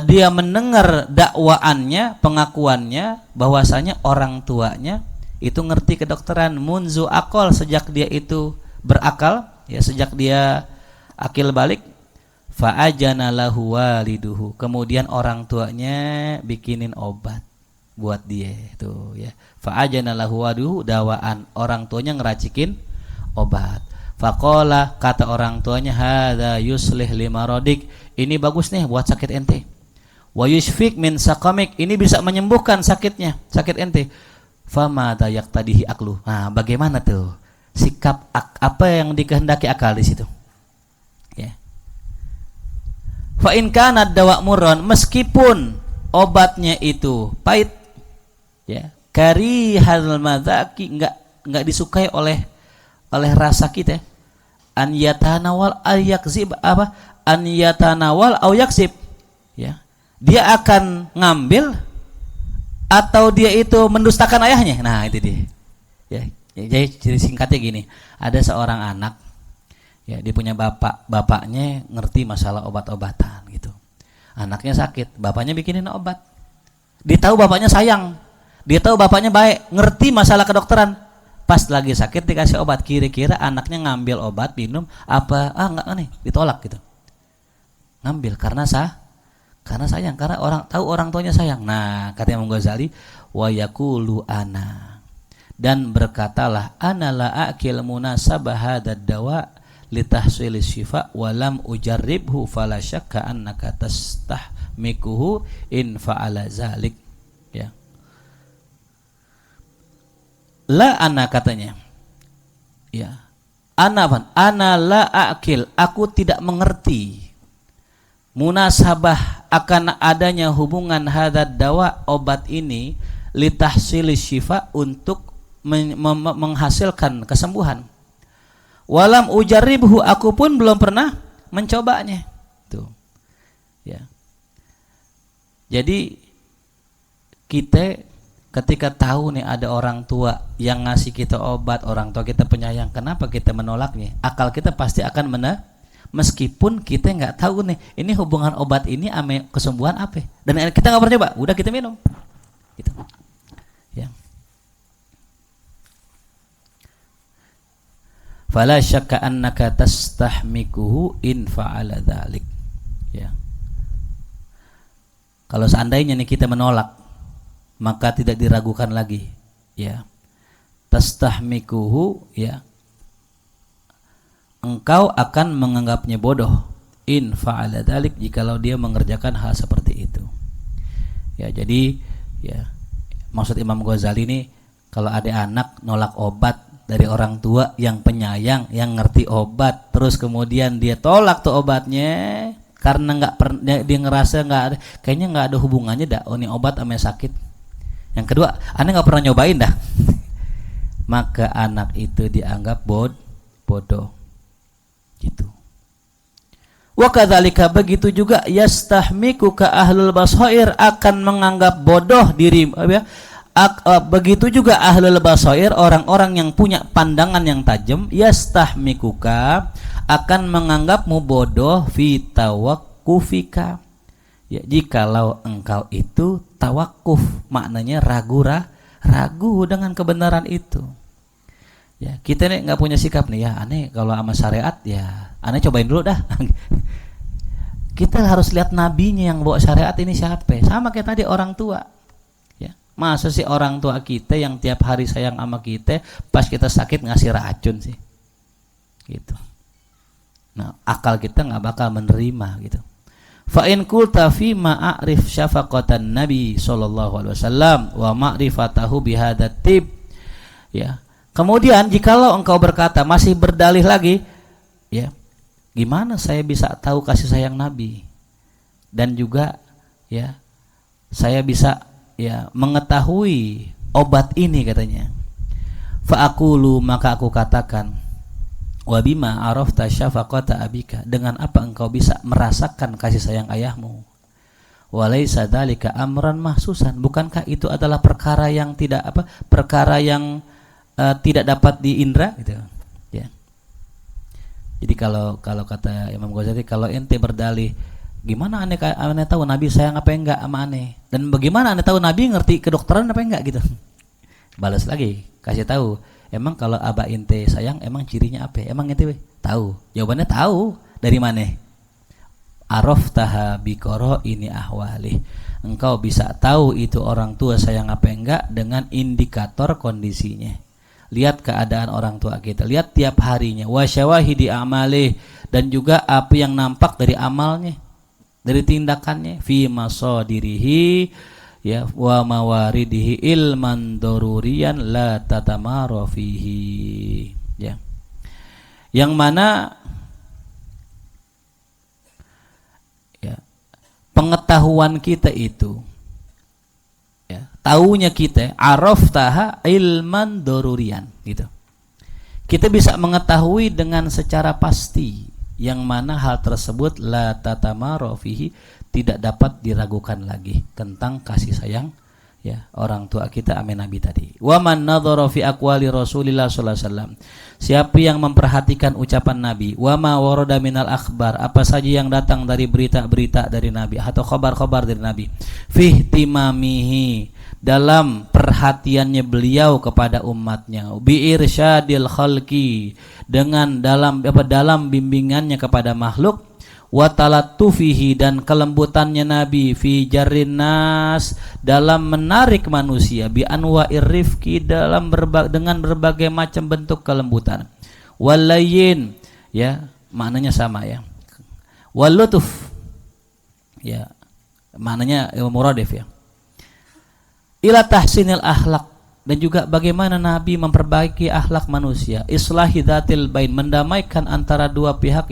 dia mendengar dakwaannya, pengakuannya bahwasanya orang tuanya itu ngerti kedokteran, munzu akal, sejak dia itu berakal, ya, sejak dia akil balik. Fa'ajana lahu waliduhu, kemudian orang tuanya bikinin obat buat dia itu ya. Fa'ajana lahu waliduhu dawaan, orang tuanya ngeracikin obat. Faqala, kata orang tuanya, hadza yuslih limaradik, ini bagus nih buat sakit ente. wa yushfik min saqamik, ini bisa menyembuhkan sakitnya, sakit ente. Fama dayak tadihi aklu. Nah, bagaimana tuh sikap apa yang dikehendaki akal di situ? Ya. Fa in kana dawa murron, meskipun obatnya itu pahit, ya, karihal madzaki, enggak disukai oleh rasa kita, an yatanawal ayakzib apa? An yatanawal au yaksib. Ya. Dia akan ngambil atau dia itu mendustakan ayahnya. Nah, itu dia. Ya, jadi singkatnya gini, ada seorang anak, ya, dia punya bapaknya ngerti masalah obat-obatan gitu. Anaknya sakit, bapaknya bikinin obat. Dia tahu bapaknya sayang, dia tahu bapaknya baik, ngerti masalah kedokteran. Pas lagi sakit dikasih obat, kira-kira anaknya ngambil obat, minum apa? Enggak nih, ditolak gitu. Ngambil karena sayang, karena orang tuanya sayang. Nah, kata Imam Ghazali, wa yaqulu ana, dan berkatalah, ana la akil munasabah hadzal dawa litahsilis syifa wa lam ujarribhu fala syakka annaka tastahmikuhu in fa'ala zalik. Ya. La ana katanya. Ya. Ana la akil, aku tidak mengerti munasabah akan adanya hubungan hadzal dawa, obat ini, litahsilis syifa, untuk menghasilkan kesembuhan. Walam ujarribhu, aku pun belum pernah mencobanya. Tuh. Ya. Jadi kita ketika tahu nih ada orang tua yang ngasih kita obat, orang tua kita penyayang, kenapa kita menolaknya? Akal kita pasti akan meskipun kita nggak tahu nih ini hubungan obat ini ame kesembuhan apa, dan kita nggak pernah coba, udah kita minum gitu. Ya. Fala syakka annaka tastahmikuhu in fa'ala dzalik. Ya. Kalau seandainya nih kita menolak, maka tidak diragukan lagi, ya. Tastahmikuhu, ya, engkau akan menganggapnya bodoh, in fa'ala dzalik, jikalau dia mengerjakan hal seperti itu. Ya, jadi ya, maksud Imam Ghazali ini, kalau ada anak nolak obat dari orang tua yang penyayang, yang ngerti obat, terus kemudian dia tolak tuh obatnya karena dia ngerasa kayaknya nggak ada hubungannya dah, oh ini obat sama sakit. Yang kedua, aneh nggak pernah nyobain dah. Maka anak itu dianggap bodoh. Gitu. Wa kadzalika, begitu juga, yastahmiku ka ahlul basair, akan menganggap bodoh diri, ya. Begitu juga ahlul basair, orang-orang yang punya pandangan yang tajam, yastahmikuka, akan menganggapmu bodoh, fi tawakkufika, ya, jikalau engkau itu tawakuf, maknanya ragu dengan kebenaran itu. Ya, kita nih nggak punya sikap nih, ya, aneh kalau sama syariat, ya aneh cobain dulu dah. Kita harus lihat nabinya yang bawa syariat ini siapa. Sama kayak tadi orang tua, ya. Masa sih orang tua kita yang tiap hari sayang sama kita, pas kita sakit ngasih racun sih, gitu. Nah, akal kita nggak bakal menerima, gitu. Fa in qulta fi ma'arif syafaqatan Nabi sallallahu alaihi wasallam wa ma'rifatahu bihadat tib, ya. Kemudian jikalau engkau berkata, masih berdalih lagi, ya, gimana saya bisa tahu kasih sayang Nabi, dan juga, ya, saya bisa, ya, mengetahui obat ini, katanya. Fa aqulu, maka aku katakan, wa bima arafta syafaqata abika, dengan apa engkau bisa merasakan kasih sayang ayahmu? Walaysa dzalika amran mahsusan, bukankah itu adalah perkara yang tidak dapat diindra, gitu, ya. Jadi kalau kata Imam Ghazali, kalau ente berdalih, gimana aneh tahu Nabi sayang apa enggak sama aneh, dan bagaimana aneh tahu Nabi ngerti kedokteran apa enggak, gitu. Balas lagi, kasih tahu, emang kalau abah ente sayang, emang cirinya apa? Emang ente tahu? Jawabannya tahu. Dari mana? Araftaha biqara ini ahwali, engkau bisa tahu itu orang tua sayang apa enggak dengan indikator kondisinya. Lihat keadaan orang tua kita, lihat tiap harinya, wa syawahidi amalih, dan juga apa yang nampak dari amalnya, dari tindakannya, fi masadirihi ya wa mawaridihi ilman daruriyan la tatamara fihi, ya. Yang mana ya, pengetahuan kita itu ya, taunya kita araftaha ilman daruriyan gitu. Kita bisa mengetahui dengan secara pasti yang mana hal tersebut la tatamara fihi, tidak dapat diragukan lagi tentang kasih sayang ya orang tua kita amin nabi tadi. Wa man nadhara fi aqwali Rasulillah sallallahu alaihi wasallam, siapa yang memperhatikan ucapan Nabi, wa ma warada minal akhbar, apa saja yang datang dari berita-berita dari Nabi atau khabar-khabar dari Nabi, fi ihtimamihi, dalam perhatiannya beliau kepada umatnya, bi irsyadil khalqi, dengan dalam bimbingannya kepada makhluk, wa talattufihi, dan kelembutannya Nabi, fi jarrin nas, dalam menarik manusia, bi anwa'ir rifqi, dengan berbagai macam bentuk kelembutan, walayyin ya maknanya sama ya, walutuf ya maknanya muradif ya, ila tahsinil akhlak, dan juga bagaimana Nabi memperbaiki akhlak manusia, islahi dzatil bain, mendamaikan antara dua pihak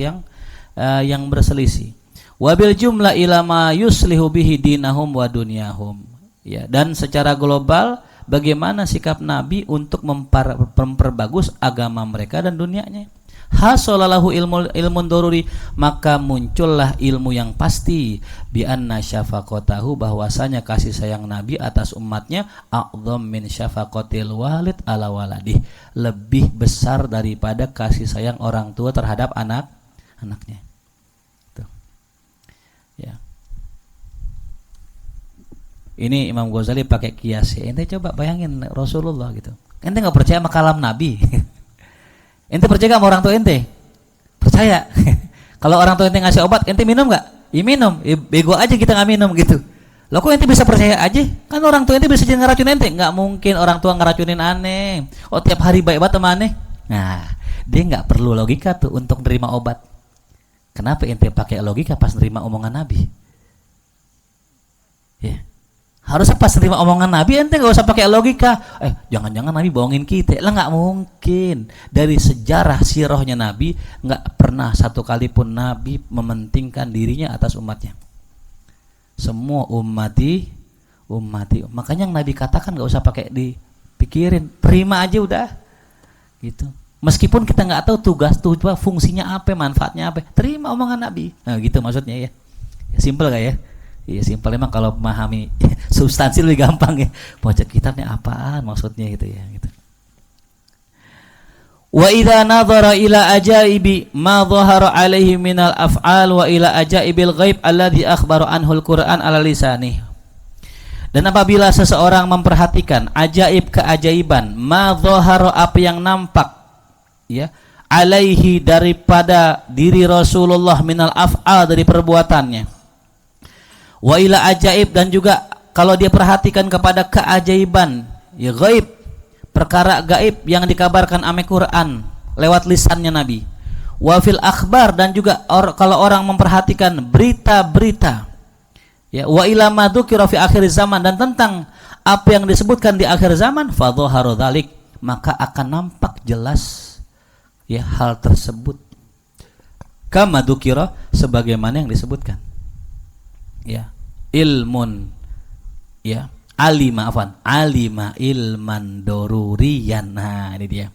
yang berselisih, wabil jumlah ila ma yuslihu bihi dinahum wa dunyahum ya, dan secara global bagaimana sikap Nabi untuk memperbagus agama mereka dan dunianya. Hasolalahu ilmun daruri, maka muncullah ilmu yang pasti, bi anna syafaqatahu, bahwasanya kasih sayang Nabi atas umatnya a'dham min syafaqatil walid ala waladih, lebih besar daripada kasih sayang orang tua terhadap anaknya. Tuh. Ya. Ini Imam Ghazali pakai kias. Ente coba bayangin Rasulullah gitu. Ente nggak percaya sama kalam Nabi. Ente percaya gak sama orang tua ente? Percaya. Kalau orang tua ente ngasih obat, ente minum gak? Ya minum. Ya, bego aja kita gak minum gitu. Loh kok ente bisa percaya aja? Kan orang tua ente bisa jadi ngeracun ente. Gak mungkin orang tua ngeracunin aneh. Oh tiap hari baik banget sama aneh. Nah dia gak perlu logika tuh untuk nerima obat. Kenapa ente pakai logika pas nerima omongan Nabi? Ya. Harusnya pas terima omongan Nabi ente gak usah pakai logika. Jangan-jangan Nabi bohongin kita. Lah gak mungkin. Dari sejarah sirahnya Nabi gak pernah satu kali pun Nabi mementingkan dirinya atas umatnya. Semua ummati. Makanya yang Nabi katakan gak usah pakai dipikirin, terima aja udah gitu. Meskipun kita gak tahu tugas fungsinya apa, manfaatnya apa, terima omongan Nabi. Nah gitu maksudnya ya. Simple gak ya? Iya simpel, emang kalau memahami substansi lebih gampang ya. Baca kitabnya apaan maksudnya gitu ya gitu. Wa idza nadhara ila ajaibi ma dhahara alaihi minal af'al wa ila ajaibil ghaib alladhi akhbara anhul Qur'an ala lisani. Dan apabila seseorang memperhatikan ajaib keajaiban, ma dhahara, apa yang nampak ya, alaihi, daripada diri Rasulullah minal af'al, dari perbuatannya, wa ila ajaib, dan juga kalau dia perhatikan kepada keajaiban ya gaib, perkara gaib yang dikabarkan ame Quran lewat lisannya Nabi, wa fil akhbar, dan juga kalau orang memperhatikan berita-berita ya, wa ila ma dzukira fi akhir zaman, dan tentang apa yang disebutkan di akhir zaman, fa dhaharu dzalik, maka akan nampak jelas ya hal tersebut, kama dzukira, sebagaimana yang disebutkan ya, ilmun ya, alima ilman daruriyan. Nah ini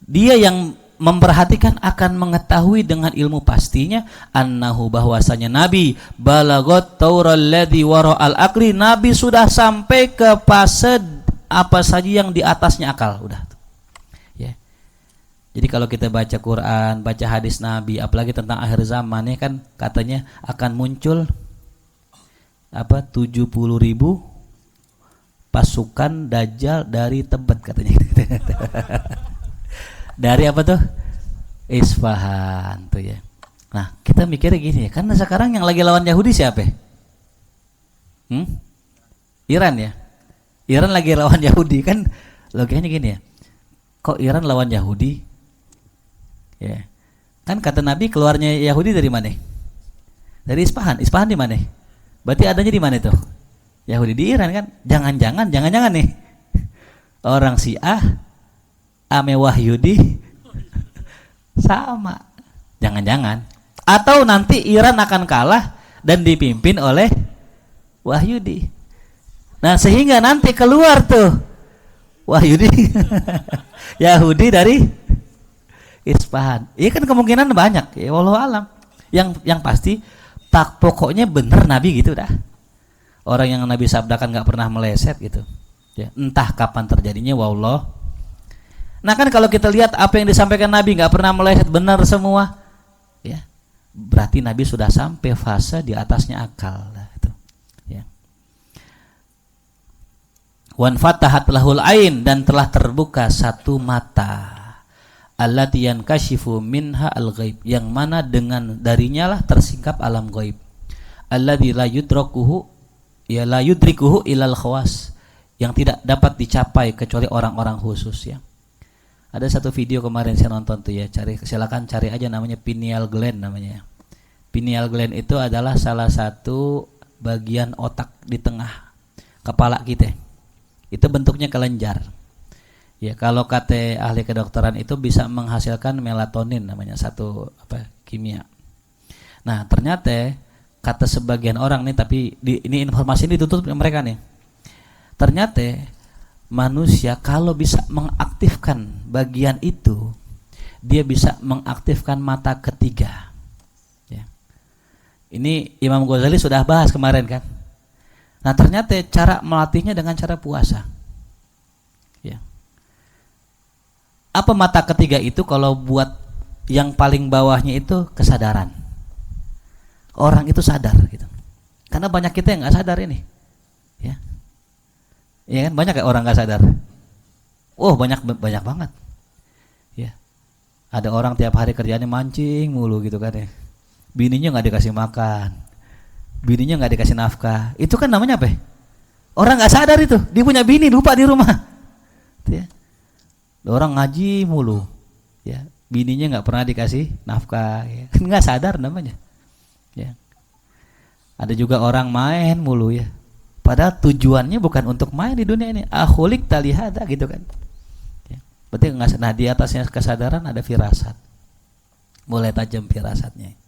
dia yang memperhatikan akan mengetahui dengan ilmu pastinya, annahu, bahwasanya Nabi balagot taural ladzi wara'al aqli, Nabi sudah sampai ke fase apa saja yang di atasnya akal udah ya. Jadi kalau kita baca Quran, baca hadis Nabi, apalagi tentang akhir zaman ya kan, katanya akan muncul 70.000 pasukan Dajjal dari Tebet katanya. Dari apa tuh? Isfahan tuh ya. Nah kita mikirnya gini ya, karena sekarang yang lagi lawan Yahudi siapa? Iran ya. Iran lagi lawan Yahudi kan, logikanya gini ya. Kok Iran lawan Yahudi? Ya. Kan kata Nabi keluarnya Yahudi dari mana? Dari Isfahan. Isfahan di mana? Berarti adanya di mana itu? Yahudi di Iran kan? Jangan-jangan nih. Orang Syiah ame Wahyudi sama. Jangan-jangan. Atau nanti Iran akan kalah dan dipimpin oleh Wahyudi. Nah, sehingga nanti keluar tuh Wahyudi Yahudi dari Isfahan. Iya kan kemungkinan banyak. Ya wallahu alam. Yang pasti pokoknya bener Nabi gitu dah. Orang yang Nabi sabdakan nggak pernah meleset gitu. Ya, entah kapan terjadinya wallah. Nah kan kalau kita lihat apa yang disampaikan Nabi nggak pernah meleset, benar semua. Ya. Berarti Nabi sudah sampai fase di atasnya akal gitu. Ya. Wan fatahat lahul ain, dan telah terbuka satu mata. Allati yankashifu minha al-ghaib, yang mana dengan darinya lah tersingkap alam ghaib. Alladzi la yudrakuhu ya la yudrikuhu ilal khawas, yang tidak dapat dicapai kecuali orang-orang khusus ya. Ada satu video kemarin saya nonton tuh ya, silakan cari aja namanya pineal gland namanya. Pineal gland itu adalah salah satu bagian otak di tengah kepala kita. Itu bentuknya kelenjar. Ya, kalau kata ahli kedokteran itu bisa menghasilkan melatonin namanya, satu kimia. Nah, ternyata kata sebagian orang nih, tapi ini informasi ini ditutup mereka nih. Ternyata manusia kalau bisa mengaktifkan bagian itu, dia bisa mengaktifkan mata ketiga. Ya. Ini Imam Ghazali sudah bahas kemarin kan. Nah, ternyata cara melatihnya dengan cara puasa. Ya. Apa mata ketiga itu? Kalau buat yang paling bawahnya itu kesadaran. Orang itu sadar gitu. Karena banyak kita yang nggak sadar ini. Ya. Ya kan, banyak kayak orang nggak sadar. Oh, banyak banget. Ya. Ada orang tiap hari kerjanya mancing mulu gitu kan ya. Bininya nggak dikasih makan, bininya nggak dikasih nafkah. Itu kan namanya apa? Orang nggak sadar itu. Dia punya bini lupa di rumah. Ya. Orang ngaji mulu, ya, bininya nggak pernah dikasih nafkah, ya. Nggak sadar namanya. Ya. Ada juga orang main mulu ya. Padahal tujuannya bukan untuk main di dunia ini. Akhulik talihada gitu kan. Ya. Berarti nggak. Nah, di atasnya kesadaran ada firasat. Mulai tajam firasatnya.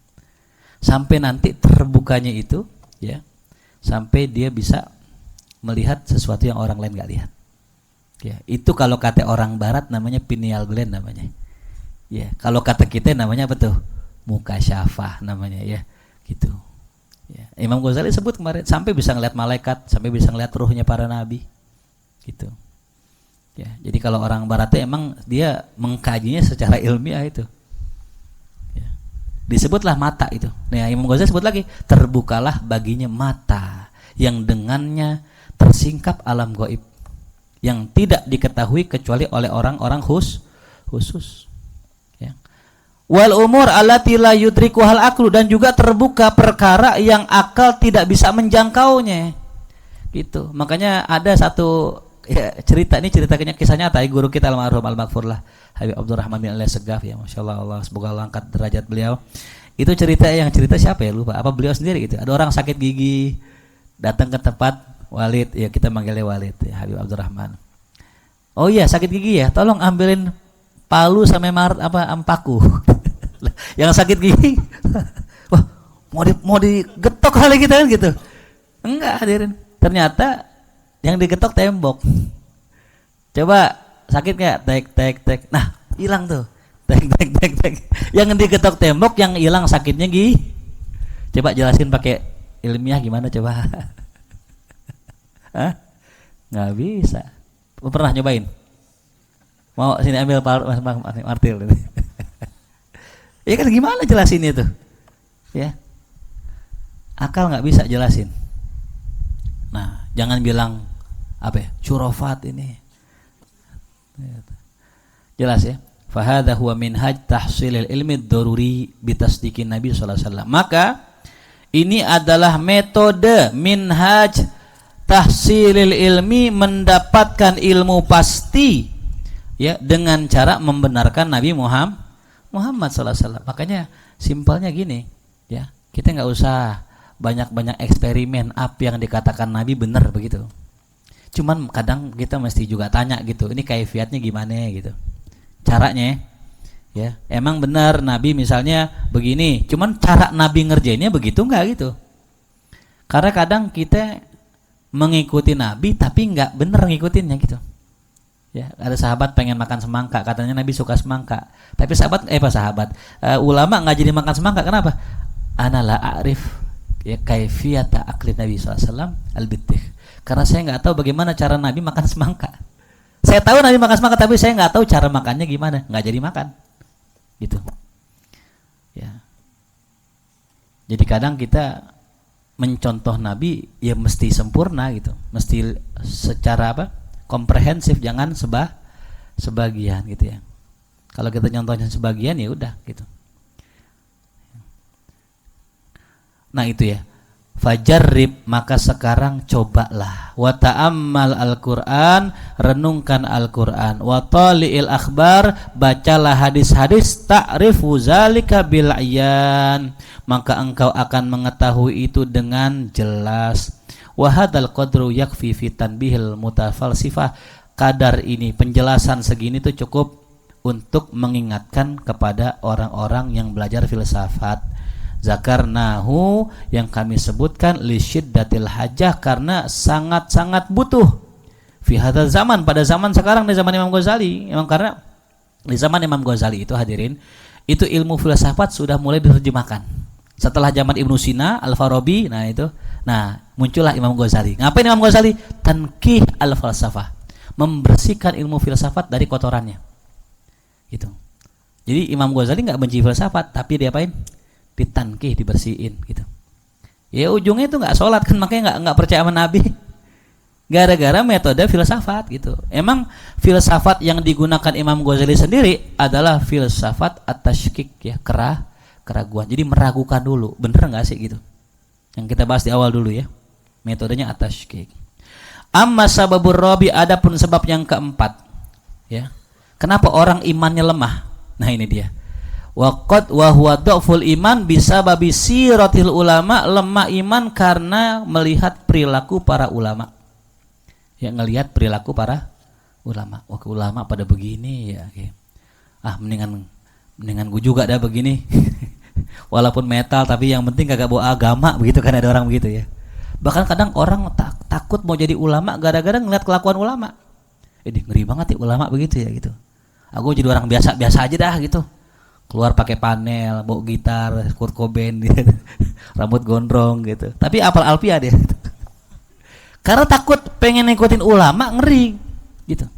Sampai nanti terbukanya itu, ya, sampai dia bisa melihat sesuatu yang orang lain nggak lihat. Ya, itu kalau kata orang barat namanya pineal gland namanya. Ya, kalau kata kita namanya apa tuh? Mukasyafah namanya ya. Gitu. Ya, Imam Ghazali sebut kemarin sampai bisa ngelihat malaikat, sampai bisa ngelihat ruhnya para nabi. Gitu. Ya, jadi kalau orang barat itu emang dia mengkajinya secara ilmiah itu. Ya. Disebutlah mata itu. Nah, Imam Ghazali sebut lagi, terbukalah baginya mata yang dengannya tersingkap alam gaib, yang tidak diketahui kecuali oleh orang-orang khusus. Ya. Wal umur allati la yudriku hal aklu, dan juga terbuka perkara yang akal tidak bisa menjangkaunya. Gitu. Makanya ada satu ya, cerita, ini ceritanya kisah nyata guru kita almarhum al-maghfur lah Habib Abdurrahman bin Al-Segaf ya, masyaallah, Allah semoga Allah angkat derajat beliau. Itu cerita siapa ya, lupa, apa beliau sendiri gitu. Ada orang sakit gigi datang ke tempat Walid, ya kita manggilnya Walid ya, Habib Abdurrahman. Oh iya, sakit gigi ya, tolong ambilin palu sama paku. Yang sakit gigi, wah mau digetok kali kita kan gitu. Enggak, hadirin. Ternyata yang digetok tembok. Coba sakit nggak? Tek. Nah, hilang tuh. Tek. Yang digetok tembok, yang hilang sakitnya gigi. Coba jelasin pakai ilmiah gimana coba? Hah? Nggak bisa. Pernah nyobain? Mau sini ambil martil. Ya kan gimana jelasin itu? Ya. Akal nggak bisa jelasin. Nah, jangan bilang apa ya? Syurafat ini. Jelas ya. Fahadha huwa minhaj tahsilil ilmi ad-daruri bitasdiqin Nabi sallallahu alaihi wasallam. Maka ini adalah metode minhaj tahsilil ilmi, mendapatkan ilmu pasti ya dengan cara membenarkan Nabi Muhammad sallallahu alaihi wasallam. Makanya simpelnya gini ya, Kita nggak usah banyak-banyak eksperimen apa yang dikatakan Nabi benar begitu. Cuman kadang kita mesti juga tanya gitu, ini kaifiatnya gimana gitu, caranya ya. Emang benar Nabi misalnya begini, cuman cara Nabi ngerjainnya begitu nggak gitu. Karena kadang kita mengikuti Nabi tapi nggak bener ngikutinnya gitu. Ya, ada sahabat pengen makan semangka, katanya Nabi suka semangka. Tapi ulama nggak jadi makan semangka. Kenapa? Ana la a'rif ya kaifiyata akli Nabi SAW al-bittih. Karena saya nggak tahu bagaimana cara Nabi makan semangka. Saya tahu Nabi makan semangka, tapi saya nggak tahu cara makannya gimana. Nggak jadi makan, gitu. Ya. Jadi kadang kita mencontoh Nabi ya mesti sempurna gitu, mesti secara komprehensif, jangan sebagian gitu ya. Kalau kita contohnya sebagian ya udah gitu. Nah itu ya, fajarrib, maka sekarang cobalah, wa ta'ammal al-Quran, renungkan Al-Quran, wa tali'il akhbar, bacalah hadis-hadis, ta'rifu zalika bil ayan, maka engkau akan mengetahui itu dengan jelas. Wa hadzal qadru yakfi fi tanbihil mutafalsifah, kadar ini, penjelasan segini tuh cukup untuk mengingatkan kepada orang-orang yang belajar filsafat. Zakarnahu, yang kami sebutkan, li syiddatil hajah, karena sangat-sangat butuh fi hadzal zaman, pada zaman sekarang, di zaman Imam Ghazali. Memang karena di zaman Imam Ghazali itu hadirin, itu ilmu filsafat sudah mulai diterjemahkan. Setelah zaman Ibnu Sina, Al-Farabi, nah muncullah Imam Ghazali. Ngapain Imam Ghazali? Tankih al-falsafah, membersihkan ilmu filsafat dari kotorannya. Gitu. Jadi Imam Ghazali nggak benci filsafat, tapi dia apain? Ditankih, dibersihin gitu. Ya ujungnya itu nggak sholat kan, makanya nggak percaya sama Nabi. Gara-gara metode filsafat gitu. Emang filsafat yang digunakan Imam Ghazali sendiri adalah filsafat at-tashkik ya, keraguan. Jadi meragukan dulu, bener nggak sih gitu. Yang kita bahas di awal dulu ya. Metodenya at-tashkik. Amma sababur rabi, adapun sebab yang keempat ya. Kenapa orang imannya lemah? Nah ini dia. Waqad wa huwa dhaful iman bisababi siratil ulama, lemah iman karena melihat perilaku para ulama. Ya, ngelihat perilaku para ulama. Wah, ulama pada begini ya. Okay. Mendingan gue juga dah begini. Walaupun metal tapi yang penting kagak bawa agama, begitu kan, ada orang begitu ya. Bahkan kadang orang takut mau jadi ulama gara-gara ngeliat kelakuan ulama. Ngeri banget ya ulama begitu ya gitu. Aku jadi orang biasa aja dah gitu. Keluar pakai panel, bawa gitar, Kurt Cobain gitu. Rambut gondrong gitu. Tapi apal alfiah dia. Karena takut pengen ngikutin ulama, ngeri gitu.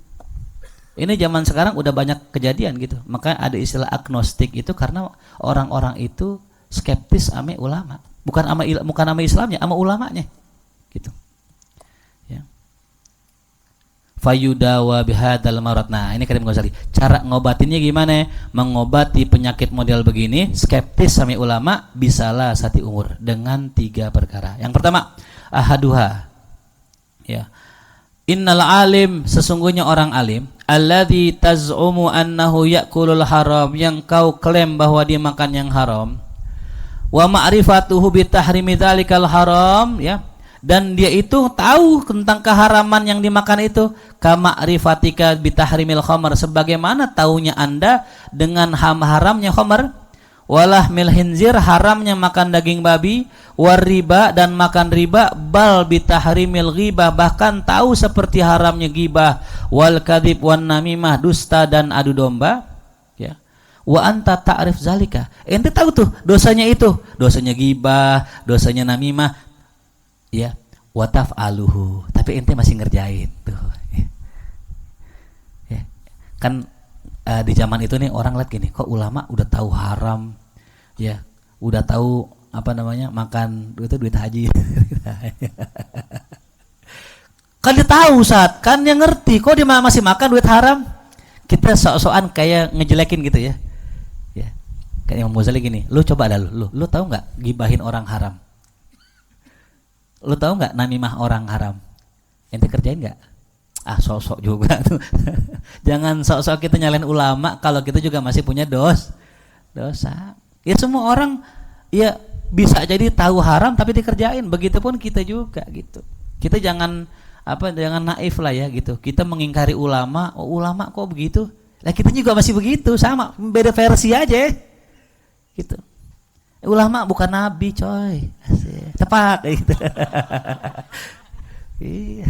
Ini zaman sekarang udah banyak kejadian gitu. Maka ada istilah agnostik itu karena orang-orang itu skeptis sama ulama. Bukan sama Islamnya, sama ulamanya. Gitu. Ya. Fayudawa bihadzal marad. Nah, ini Karim Ghazali. Cara ngobatinnya gimana? Mengobati penyakit model begini, skeptis sama ulama, bisalah sati umur, dengan 3 perkara. Yang pertama, ahaduha. Ya. Innal alim, sesungguhnya orang alim, alladzi taz'umu annahu ya'kulul haram, yang kau klaim bahwa dia makan yang haram, wa ma'rifatuhu bitahrimi dzalikal haram, ya, dan dia itu tahu tentang keharaman yang dimakan itu, kama rifatika bitahrimil khamar, sebagaimana taunya Anda dengan haramnya khamar, walah mil hinzir, haramnya makan daging babi, war riba, dan makan riba, bal bitahrimil ghibah, bahkan tahu seperti haramnya ghibah, wal kadzib wan namimah, dusta dan adu domba, ya. Wa anta ta'rif zalika, ente tahu tuh dosanya itu, dosanya ghibah, dosanya namimah, ya, wa taf'aluhu, tapi ente masih ngerjain tuh. Ya. Kan di zaman itu nih orang lihat gini, kok ulama udah tahu haram, ya, udah tahu makan itu duit haji. Kan dia tahu saat, kan dia ngerti, kok dia masih makan duit haram. Kita sok-sokan kayak ngejelekin gitu ya. Ya. Kayak Imam Ghazali gini, lu coba dah lu tahu nggak gibahin orang haram? Lu tahu nggak namimah orang haram? Ente kerjain nggak? Sok-sok juga tuh. Jangan sok-sok kita nyalain ulama kalau kita juga masih punya dosa. Ya semua orang ya bisa jadi tahu haram tapi dikerjain. Begitupun kita juga gitu. Kita jangan jangan naif lah ya gitu. Kita mengingkari ulama, oh ulama kok begitu? Lah kita juga masih begitu, sama, beda versi aja. Gitu. Ulama bukan nabi, coy. Asik. Tepat gitu. Iya.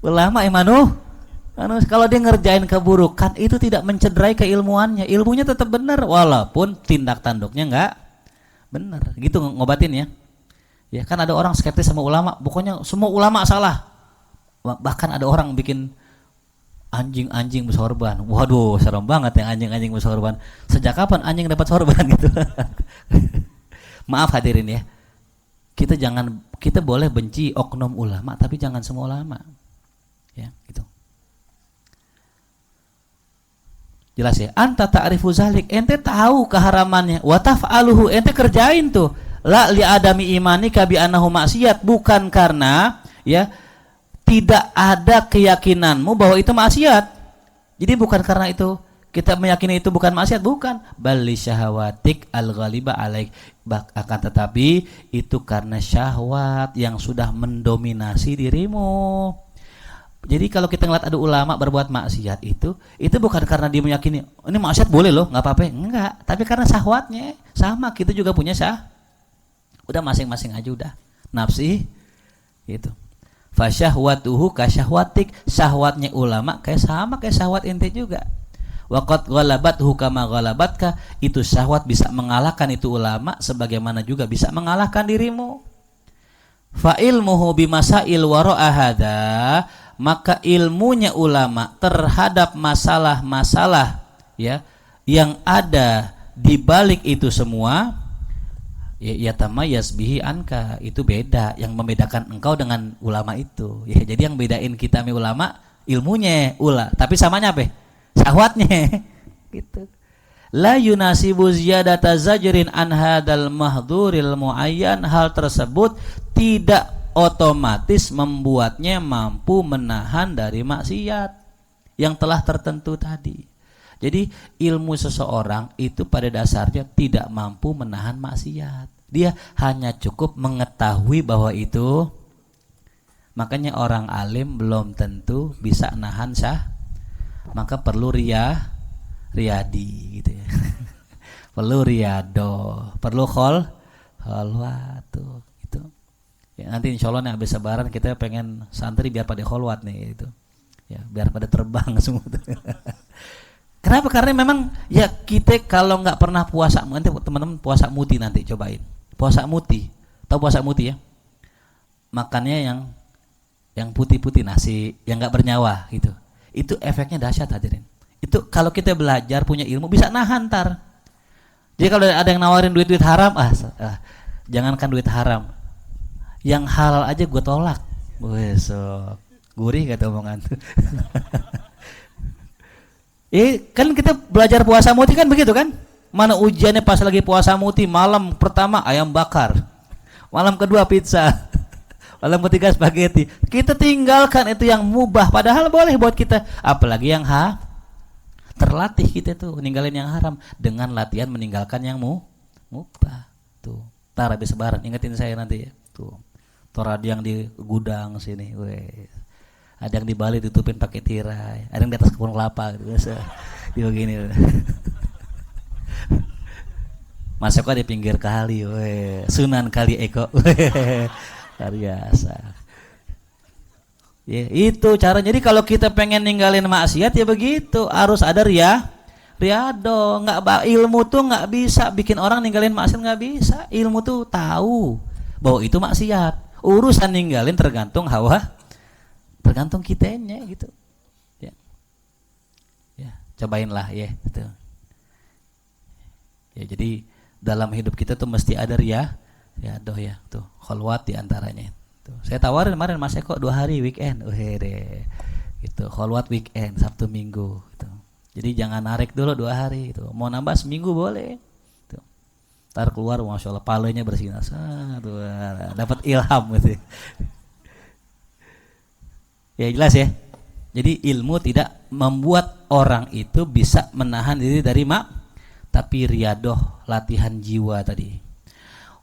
Ulama kalau dia ngerjain keburukan itu tidak mencederai keilmuannya, ilmunya tetap benar walaupun tindak tanduknya enggak benar. Gitu ngobatin ya. Ya kan ada orang skeptis sama ulama, pokoknya semua ulama salah. Bahkan ada orang bikin anjing bersorban. Waduh, serem banget yang anjing bersorban. Sejak kapan anjing dapat sorban gitu? Maaf hadirin ya. Kita boleh benci oknum ulama tapi jangan semua ulama. Ya, gitu. Jelas ya, anta ta'rifu zalik, ente tahu keharamannya, wa taf'aluhu, ente kerjain tuh. La li adami imani bi annahu maksiat, bukan karena ya tidak ada keyakinanmu bahwa itu maksiat. Jadi bukan karena itu kita meyakini itu bukan maksiat, bukan. Bali syahawatik al-ghaliba alaik, akan tetapi itu karena syahwat yang sudah mendominasi dirimu. Jadi kalau kita ngeliat ada ulama berbuat maksiat itu bukan karena dia meyakini ini maksiat boleh loh, nggak apa-apa, enggak, tapi karena syahwatnya. Sama, kita juga punya udah masing-masing aja udah nafsi gitu. Fasyahwatuhu kasyahwatik, syahwatnya ulama kayak syahwat ente juga. Waqad ghalabathu kama ghalabatka, itu syahwat bisa mengalahkan itu ulama sebagaimana juga bisa mengalahkan dirimu. Fa ilmuhu bimasail wara'a hadza, maka ilmunya ulama terhadap masalah-masalah ya yang ada di balik itu semua ya tamayyaz bihi anka, itu beda, yang membedakan engkau dengan ulama itu ya. Jadi yang bedain kita sama ulama ilmunya tapi samanya apa? Syahwatnya gitu. La yunasibu ziyadata zajrin an hadal mahduril muayyan, hal tersebut tidak otomatis membuatnya mampu menahan dari maksiat yang telah tertentu tadi. Jadi ilmu seseorang itu pada dasarnya tidak mampu menahan maksiat. Dia hanya cukup mengetahui bahwa itu. Makanya orang alim belum tentu bisa nahan maka perlu riyadi gitu ya. Perlu riyado, perlu kholwat tuh gitu. Ya, nanti insya Allah nih habis lebaran kita pengen santri biar pada kholwat nih gitu. Ya, biar pada terbang semua tuh. Kenapa? Karena memang ya kita kalau nggak pernah puasa, nanti teman-teman puasa muti nanti cobain. Puasa muti. Tahu puasa muti ya? Makannya yang putih-putih, nasi yang nggak bernyawa gitu. Itu efeknya dahsyat hadirin. Itu kalau kita belajar punya ilmu bisa nahan ntar. Jadi kalau ada yang nawarin duit haram, jangankan duit haram, yang halal aja gue tolak. Besok gurih kata omongan tuh. Kan kita belajar puasa muti kan begitu kan? Mana ujiannya pas lagi puasa muti, malam pertama ayam bakar, malam kedua pizza, malam ketiga spaghetti. Kita tinggalkan itu yang mubah, padahal boleh buat kita. Apalagi yang terlatih kita tuh ninggalin yang haram dengan latihan meninggalkan yang mubah. Tuh, tar habis lebaran ingetin saya nanti ya. Tuh, torad yang di gudang sini, ada yang di Bali ditutupin pakai tirai, ada yang di atas kebun kelapa gitu, biasa di begini. Mas Eko di pinggir kali, Sunan Kali Eko, luar biasa. Ya, itu cara. Jadi kalau kita pengen ninggalin maksiat ya begitu, harus ada riyado. Ilmu tuh nggak bisa bikin orang ninggalin maksiat, nggak bisa. Ilmu tuh tahu bahwa itu maksiat. Urusan ninggalin tergantung hawa, tergantung kitanya gitu. Ya, cobainlah ya. Gitu. Ya, jadi dalam hidup kita tuh mesti ada riyado ya, tuh kholwat diantaranya. Saya tawarin kemarin Mas Eko 2 hari weekend, gitu, kholwat weekend Sabtu Minggu, gitu. Jadi jangan narik dulu 2 hari, gitu. Mau nambah seminggu boleh, gitu. Ntar keluar, masya Allah palanya bersinar, dapat ilham, gitu. Ya jelas ya. Jadi ilmu tidak membuat orang itu bisa menahan diri dari tapi riyadoh, latihan jiwa tadi.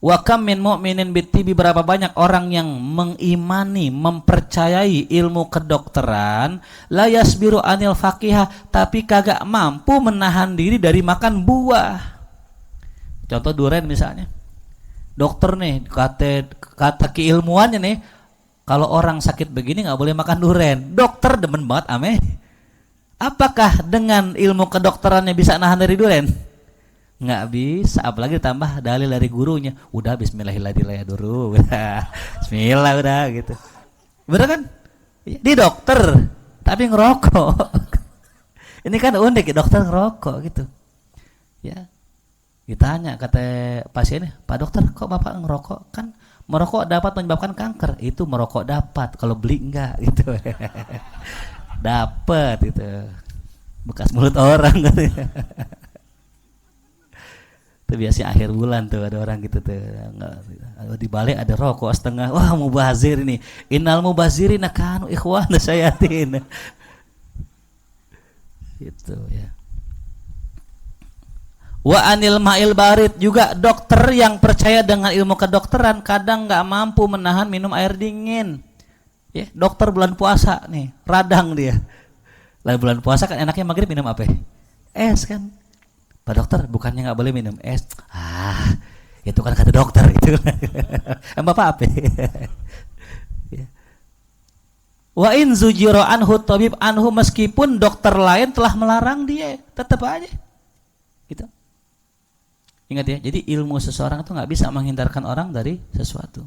Wa kam min mu'minin bittibi, berapa banyak orang yang mengimani, mempercayai ilmu kedokteran, la yasbiru anil faqihah, tapi kagak mampu menahan diri dari makan buah. Contoh duren misalnya. Dokter nih, kata keilmuannya nih, kalau orang sakit begini nggak boleh makan duren. Dokter demen banget ame. Apakah dengan ilmu kedokterannya bisa nahan dari duren? Nggak bisa, apalagi ditambah dalil dari gurunya. Udah bismillahirrahmanirrahim dulu. Bismillah udah gitu. Bener kan? Di dokter tapi ngerokok. Ini kan unik, dokter ngerokok gitu. Ya. Ditanya kata pasiennya, "Pak dokter, kok Bapak ngerokok? Kan merokok dapat menyebabkan kanker." Itu merokok dapat, kalau beli enggak gitu. Dapat itu. Bekas mulut orang katanya. Itu biasanya akhir bulan tuh ada orang gitu tuh. Di balik ada rokok setengah. Wah, mubazir ini. Innal mubazirina kanu ikhwana syayatin. Gitu ya. Wa anil ma'il barid, juga dokter yang percaya dengan ilmu kedokteran kadang nggak mampu menahan minum air dingin. Ya, dokter bulan puasa nih, radang dia. Lah bulan puasa kan enaknya maghrib minum apa? Es kan. Pak dokter, bukannya nggak boleh minum es? Itu kan kata dokter itu. Bapak apa? Ya. Wa in zujiro anhu tabib anhu, meskipun dokter lain telah melarang dia, tetap aja. Gitu. Ingat ya, jadi ilmu seseorang itu nggak bisa menghindarkan orang dari sesuatu.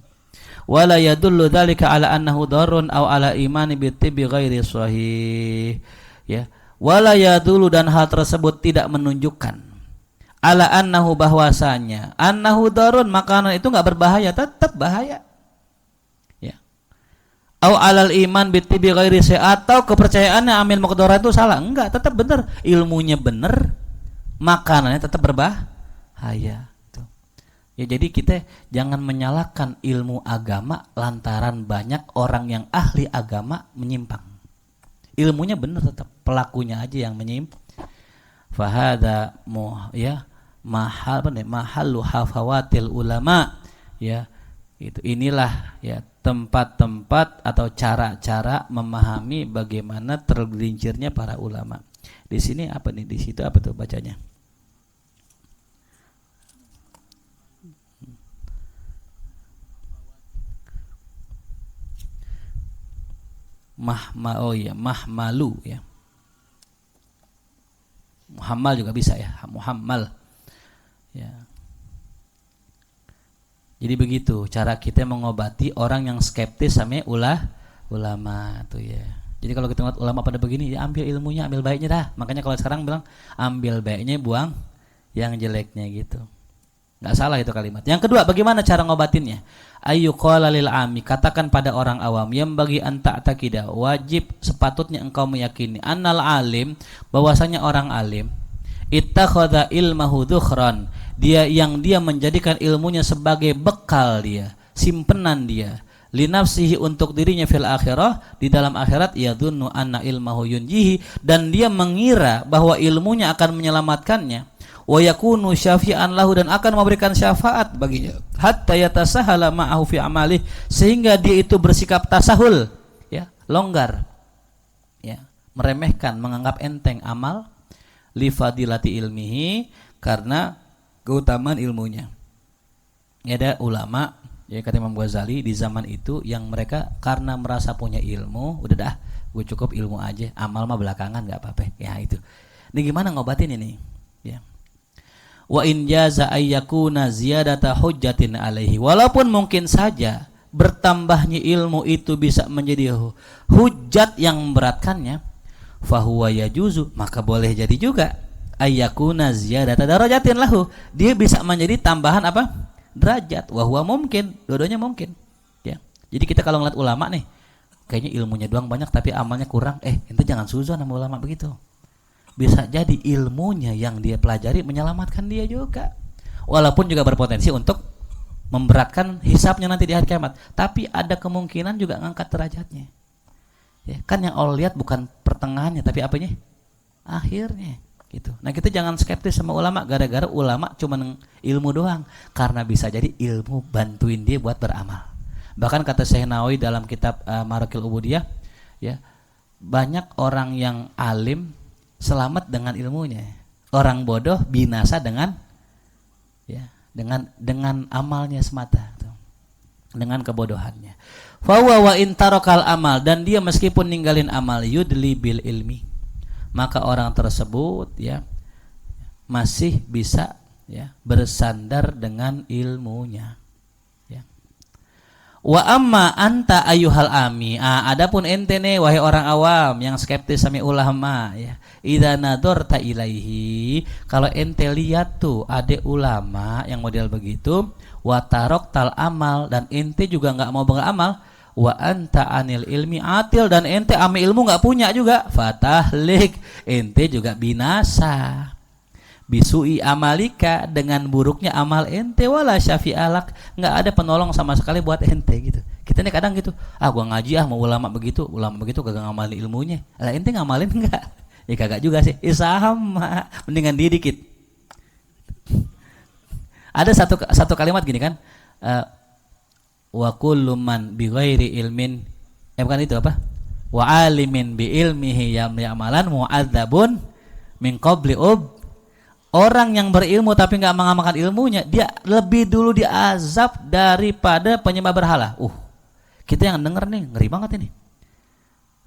Wala yadullu dzalika ala annahu darun aw ala imani bitibbi ghairi sahih. Ya. Wala yadullu, dan hal tersebut tidak menunjukkan ala annahu, bahwasanya annahu darun, makanan itu nggak berbahaya, tetap bahaya. Ya. Aw alal iman bitibbi ghairi sahih, atau kepercayaannya amil muqaddara itu salah, enggak, tetap benar. Ilmunya benar, makanannya tetap berbahaya. Ya, jadi kita jangan menyalahkan ilmu agama lantaran banyak orang yang ahli agama menyimpang. Ilmunya benar, tetap pelakunya aja yang menyimpang. Fahada mahallu hafawatil ulama, ya. Inilah ya tempat-tempat atau cara-cara memahami bagaimana tergelincirnya para ulama. Di sini apa nih? Di situ apa tuh bacanya? Mahmalu ya. Muhammal juga bisa ya, muhammal. Ya. Jadi begitu cara kita mengobati orang yang skeptis sama ulama tuh ya. Jadi kalau kita ngeliat ulama pada begini, ya ambil ilmunya, ambil baiknya dah. Makanya kalau sekarang bilang ambil baiknya, buang yang jeleknya gitu. Nggak salah itu kalimat. Yang kedua, bagaimana cara ngobatinnya? Ayyuqala lil ami, katakan pada orang awam, yang bagi anta takida, wajib sepatutnya engkau meyakini annal alim, bahwasanya orang alim ittakhadha ilmahu dhukhran, dia menjadikan ilmunya sebagai bekal dia, simpenan dia, linafsihi, untuk dirinya, fil akhirah, di dalam akhirat, yadhunnu anna ilmahu yunjihi, dan dia mengira bahwa ilmunya akan menyelamatkannya, wa yakunu syafi'an lahu, dan akan memberikan syafaat baginya, hatta yatasahala ma'ahu fi amalih, sehingga dia itu bersikap tasahul, ya, longgar, ya, meremehkan, menganggap enteng amal, li fadilati ilmihi, karena keutamaan ilmunya. Ya, ada ulama, ya, kata Imam Ghazali di zaman itu, yang mereka karena merasa punya ilmu, udah dah, gue cukup ilmu aja, amal mah belakangan, nggak apa-apa. Ya itu. Ini gimana ngobatin ini? Ya. Wa in jaza ayyakuna ziyadata hujjatin alaihi, walaupun mungkin saja bertambahnya ilmu itu bisa menjadi hujjat yang memberatkannya, fahuwa yajuzu, maka boleh jadi juga ayyakuna ziyadata darajatin lahu, dia bisa menjadi tambahan apa? Derajat. Wa huwa mungkin, dua-duanya mungkin, ya. Jadi kita kalau ngeliat ulama nih, kayaknya ilmunya doang banyak tapi amalnya kurang, itu jangan suzon sama ulama begitu. Bisa jadi ilmunya yang dia pelajari menyelamatkan dia juga, walaupun juga berpotensi untuk memberatkan hisabnya nanti di hari kiamat, tapi ada kemungkinan juga ngangkat derajatnya, ya. Kan yang Allah lihat bukan pertengahannya tapi apanya? Akhirnya. Gitu. Nah kita jangan skeptis sama ulama gara-gara ulama cuma ilmu doang, karena bisa jadi ilmu bantuin dia buat beramal. Bahkan kata Syekh Nawawi dalam kitab Marakil Ubudiyah, ya, banyak orang yang alim selamat dengan ilmunya, orang bodoh binasa dengan ya dengan amalnya semata, dengan kebodohannya. Fawa wa intarokal amal, dan dia meskipun ninggalin amal yudli bil ilmi, maka orang tersebut ya masih bisa ya bersandar dengan ilmunya. Ya. Wa amma anta ayuhal ami, adapun ente nih wahai orang awam yang skeptis sama ulama ya, idza nadorta ilaihi, kalau ente lihat tuh ada ulama yang model begitu, wa tarok tal amal, dan ente juga nggak mau beramal, wa anta anil ilmi atil, dan ente ame ilmu nggak punya juga, fatahlik, ente juga binasa, bisui amalika, dengan buruknya amal ente, wala syafi'alak, nggak ada penolong sama sekali buat ente gitu. Kita nih kadang gitu, gua ngaji mau ulama begitu kagak ngamalin ilmunya, lah ente ngamalin nggak? Ya kagak juga sih, sama, mendingan dikit. Ada satu kalimat gini kan, wa kullu man bi ghairi ilmin, bukan itu apa? Wa alimin bi ilmihi ya'malan mu'adzabun min qabli orang yang berilmu tapi enggak mengamalkan ilmunya, dia lebih dulu diazab daripada penyembah berhala. Kita yang denger nih ngeri banget ini.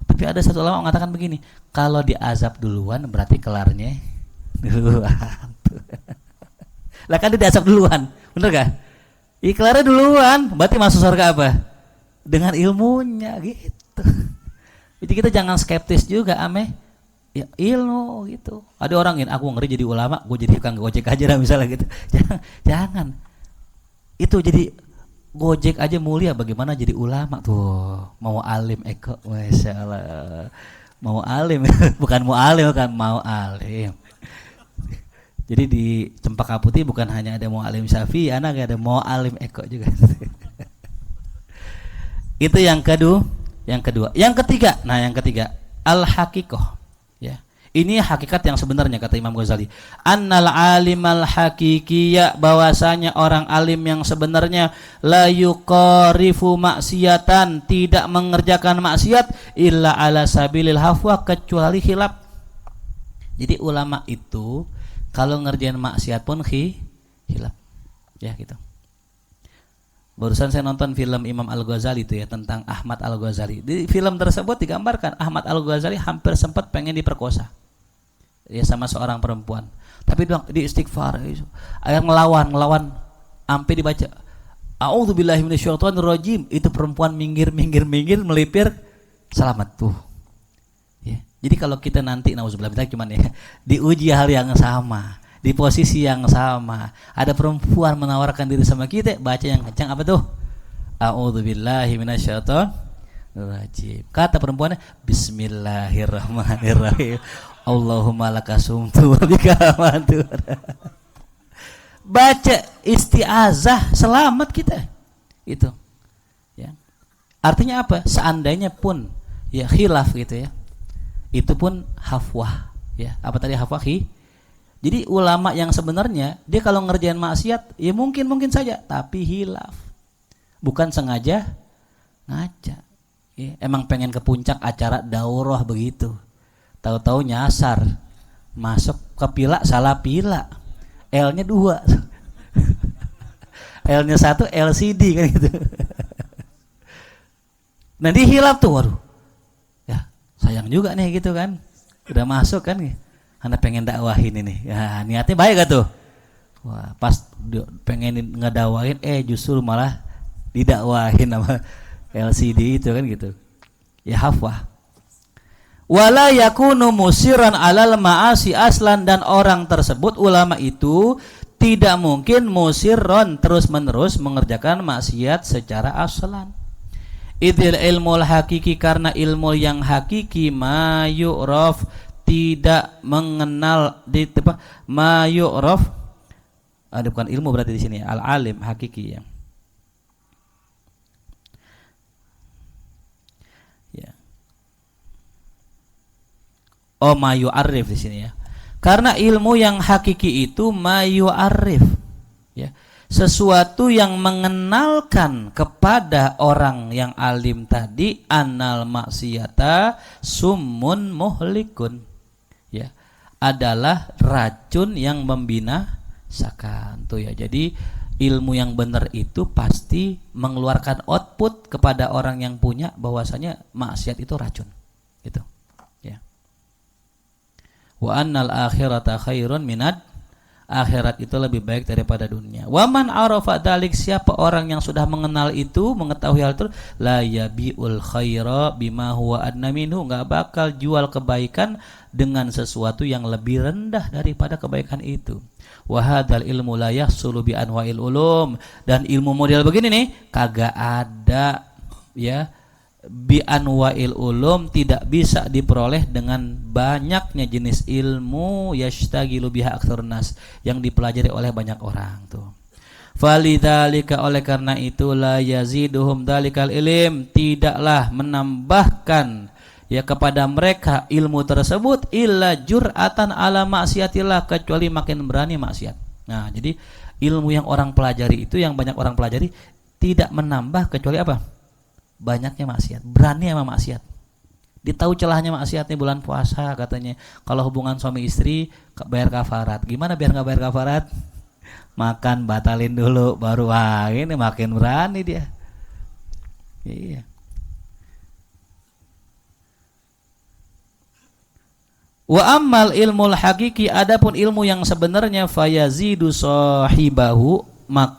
Tapi ada satu ulama mengatakan begini, kalau diazab duluan berarti kelarnya duluan. Lah kan dia diazab duluan, bener gak? Iklarnya duluan, berarti masuk surga apa? Dengan ilmunya gitu. Jadi kita jangan skeptis juga ame ya, ilmu gitu. Ada orang yang aku ngeri jadi ulama, gue jadi tukang gojek aja lah misalnya gitu. Jangan. Itu jadi gojek aja mulia, bagaimana jadi ulama tuh? Mau alim eko, masya Allah. Mau alim, bukan mau alim, bukan mau alim. Jadi di Cempaka Putih bukan hanya ada mau alim Syafi'i, anak ada mau alim eko juga. Itu yang kedua. Yang ketiga al-haqiqah. Ya. Ini hakikat yang sebenarnya kata Imam Ghazali. Annal alimal haqiqiyya, bahwasanya orang alim yang sebenarnya la yuqarifu maksiatan, tidak mengerjakan maksiat illa ala sabilil hafwa, kecuali khilaf. Jadi ulama itu kalau ngerjain maksiat pun khilaf. Ya gitu. Barusan saya nonton film Imam Al-Ghazali itu ya, tentang Ahmad Al-Ghazali. Di film tersebut digambarkan Ahmad Al-Ghazali hampir sempat pengen diperkosa ya sama seorang perempuan. Tapi di istighfar, ayat ngelawan sampai dibaca A'udzubillahi minasyaitonirrajim, itu perempuan minggir melipir, selamat tuh. Ya. Jadi kalau kita nanti nauzubillah cuman ya diuji hal yang sama, di posisi yang sama, ada perempuan menawarkan diri sama kita, baca yang kencang apa tuh? A'udzubillahi minasyaitonirrajim. Kata perempuannya bismillahirrahmanirrahim. Allahumma lakasumtu wa bika amantu. Baca isti'azah, selamat kita. Itu. Ya. Artinya apa? Seandainya pun ya khilaf gitu ya. Itu pun hafwah, ya. Apa tadi hafwah? Jadi ulama yang sebenarnya dia kalau ngerjain maksiat ya mungkin saja, tapi hilaf, bukan sengaja ngaca. Ya, emang pengen ke puncak acara daurah begitu, tahu-tahu nyasar, masuk ke pila, salah pila, L-nya 2, L-nya 1 LCD kan gitu. Nah dia hilaf tuh, waduh, ya sayang juga nih gitu kan, udah masuk kan. Anda pengen dakwahin ini, ya niatnya baik gak tuh? Wah, pas pengen ngedakwahin, justru malah didakwahin sama LCD itu kan gitu. Ya hafwah. Wala yakunu musiran alal ma'asi aslan, dan orang tersebut ulama itu tidak mungkin musirron, terus menerus mengerjakan maksiat secara aslan. Idil ilmul hakiki, karena ilmu yang hakiki ma yu'raf, tidak mengenal di apa ma yu'raf, ada bukan ilmu berarti di sini al alim hakiki ya. Ya. Ma yu'arif di sini ya. Karena ilmu yang hakiki itu mayu'arif, ya, sesuatu yang mengenalkan kepada orang yang alim tadi annal maksiata summun muhlikun, ya, adalah racun yang membinasakan tuh ya. Jadi ilmu yang benar itu pasti mengeluarkan output kepada orang yang punya bahwasanya maksiat itu racun gitu. Wa annal akhirata khairun minad, akhirat itu lebih baik daripada dunia. Wa man arafa dzalik, siapa orang yang sudah mengenal itu, mengetahui hal itu, la yabiul khaira bima huwa adna minhu, enggak bakal jual kebaikan dengan sesuatu yang lebih rendah daripada kebaikan itu. Wa hadzal ilmu la yahsulu bi anwa'il ulum, dan ilmu model begini nih kagak ada, ya, bi anwa'il ulum, tidak bisa diperoleh dengan banyaknya jenis ilmu yashtagilu biha aktsarun nas, yang dipelajari oleh banyak orang tuh. Falidzalika, oleh karena itu, la yaziduhum dalikal ilm, tidaklah menambahkan ya kepada mereka ilmu tersebut illa jur'atan ala maksiatillah, kecuali makin berani maksiat. Nah, jadi ilmu yang orang pelajari itu, yang banyak orang pelajari, tidak menambah kecuali apa? Banyaknya maksiat, berani sama maksiat. Ditahu celahnya maksiat nih bulan puasa katanya. Kalau hubungan suami istri bayar kafarat. Gimana biar nggak bayar kafarat? Makan batalin dulu baru, wah ini makin berani dia. Iya. Wa ammal ilmul hakiki, adapun ilmu yang sebenarnya, fayazidu sahibahu,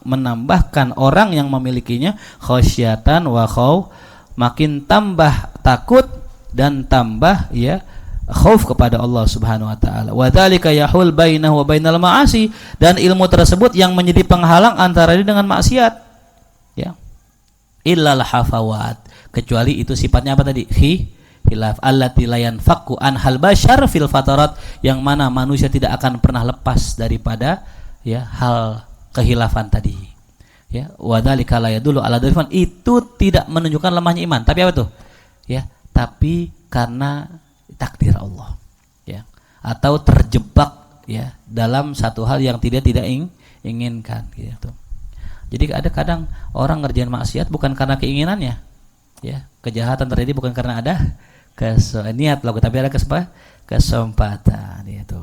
menambahkan orang yang memilikinya khasyatan wa khauf, makin tambah takut dan tambah ya khauf kepada Allah Subhanahu wa taala. Wa dzalika yahul bainahu wa bainal ma'asi, dan ilmu tersebut yang menjadi penghalang antara dia dengan maksiat, ya. Illal hafawat, kecuali itu sifatnya apa tadi? Hilaf allati la yanfaku an hal bashar fil fatarat, yang mana manusia tidak akan pernah lepas daripada ya hal kehilafan tadi, ya. Wadzalika la yadullu ala dzalifan, itu tidak menunjukkan lemahnya iman, tapi apa tuh, ya, tapi karena takdir Allah, ya, atau terjebak ya dalam satu hal yang tidak inginkan gitu. Jadi ada kadang orang ngerjain maksiat bukan karena keinginannya, ya, kejahatan terjadi bukan karena ada niat loh, tapi ada kesempatan itu.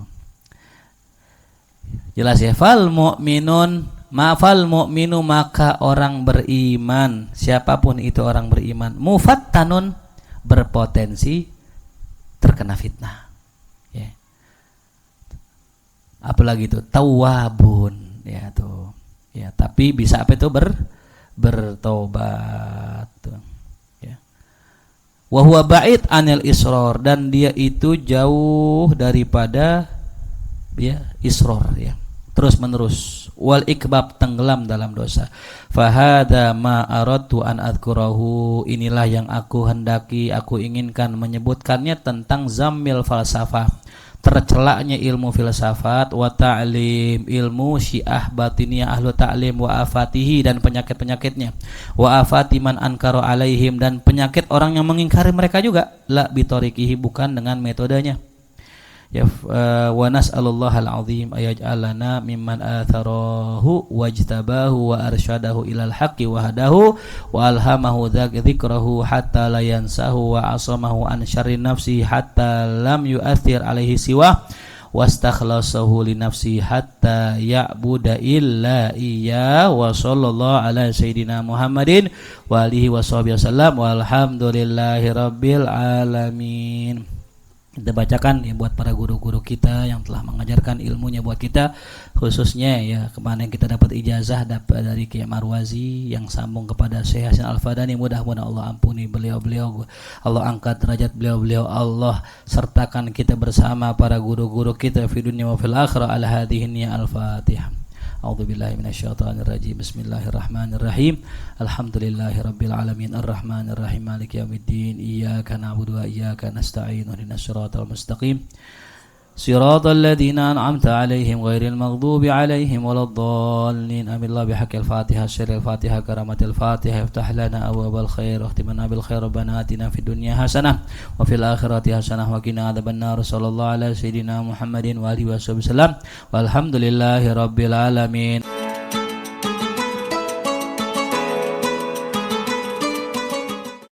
Jelas ya. Fal mu'minun, ma'fal mu'minu, maka orang beriman, siapapun itu orang beriman, mufattanun, berpotensi terkena fitnah, ya. Apalagi itu tawabun, ya tuh, ya, tapi bisa apa itu bertobat tuh, ya. Wa huwa ba'id anil israr, dan dia itu jauh daripada ya israr, ya, terus menerus. Wal ikbab, tenggelam dalam dosa. Fahada ma aradtu an adzkurahu, inilah yang aku hendaki, aku inginkan menyebutkannya tentang zammil falsafah, tercelaknya ilmu filsafat, wa ta'lim, ilmu syiah batiniyah ahlu ta'lim, wa afatihi, dan penyakit-penyakitnya, wa afati man ankara alaihim, dan penyakit orang yang mengingkari mereka juga, la bitorikihi, bukan dengan metodenya, ya. Wa nas'alullahal azim ayaj'alana mimman atharahu wajtabahu wa arsyadahu ilal haqqi wa hadahu wa alhamahu dzikrahu hatta la yansahu wa asamahu an syarri nafsi hatta lam yu'athir alaihi siwa wastakhlasahu li nafsi hatta ya'buda illa iya, wa sallallahu ala sayyidina Muhammadin wa alihi wa sahbihi wasallam walhamdulillahi rabbil alamin. Kita bacakan ya buat para guru-guru kita yang telah mengajarkan ilmunya buat kita, khususnya ya kemarin kita dapat ijazah dari Kiai Marwazi yang sambung kepada Syekh Hasan Al-Fadani. Mudah-mudahan Allah ampuni beliau-beliau, Allah angkat derajat beliau-beliau, Allah sertakan kita bersama para guru-guru kita fi dunya wa fil akhirah. Ala hadhihi al-Fatihah. A'udzubillahi minasyaitonirrajim. Bismillahirrahmanirrahim. Alhamdulillahirabbil alamin arrahmanirrahim maliki yaumiddin. Iyyaka na'budu wa iyyaka nasta'in. Ihdinas siratal mustaqim. صراط الذين أنعمت عليهم غير المغضوب عليهم ولا الضالين آمين. الله بحق الفاتحة سر الفاتحة كرامة الفاتحة افتح لنا أبواب الخير واختم لنا بالخير ربنا آتنا في الدنيا حسنة وفي الآخرة حسنة وقنا عذاب النار صلى الله على سيدنا محمد وآله وصحبه وسلم والحمد لله رب العالمين.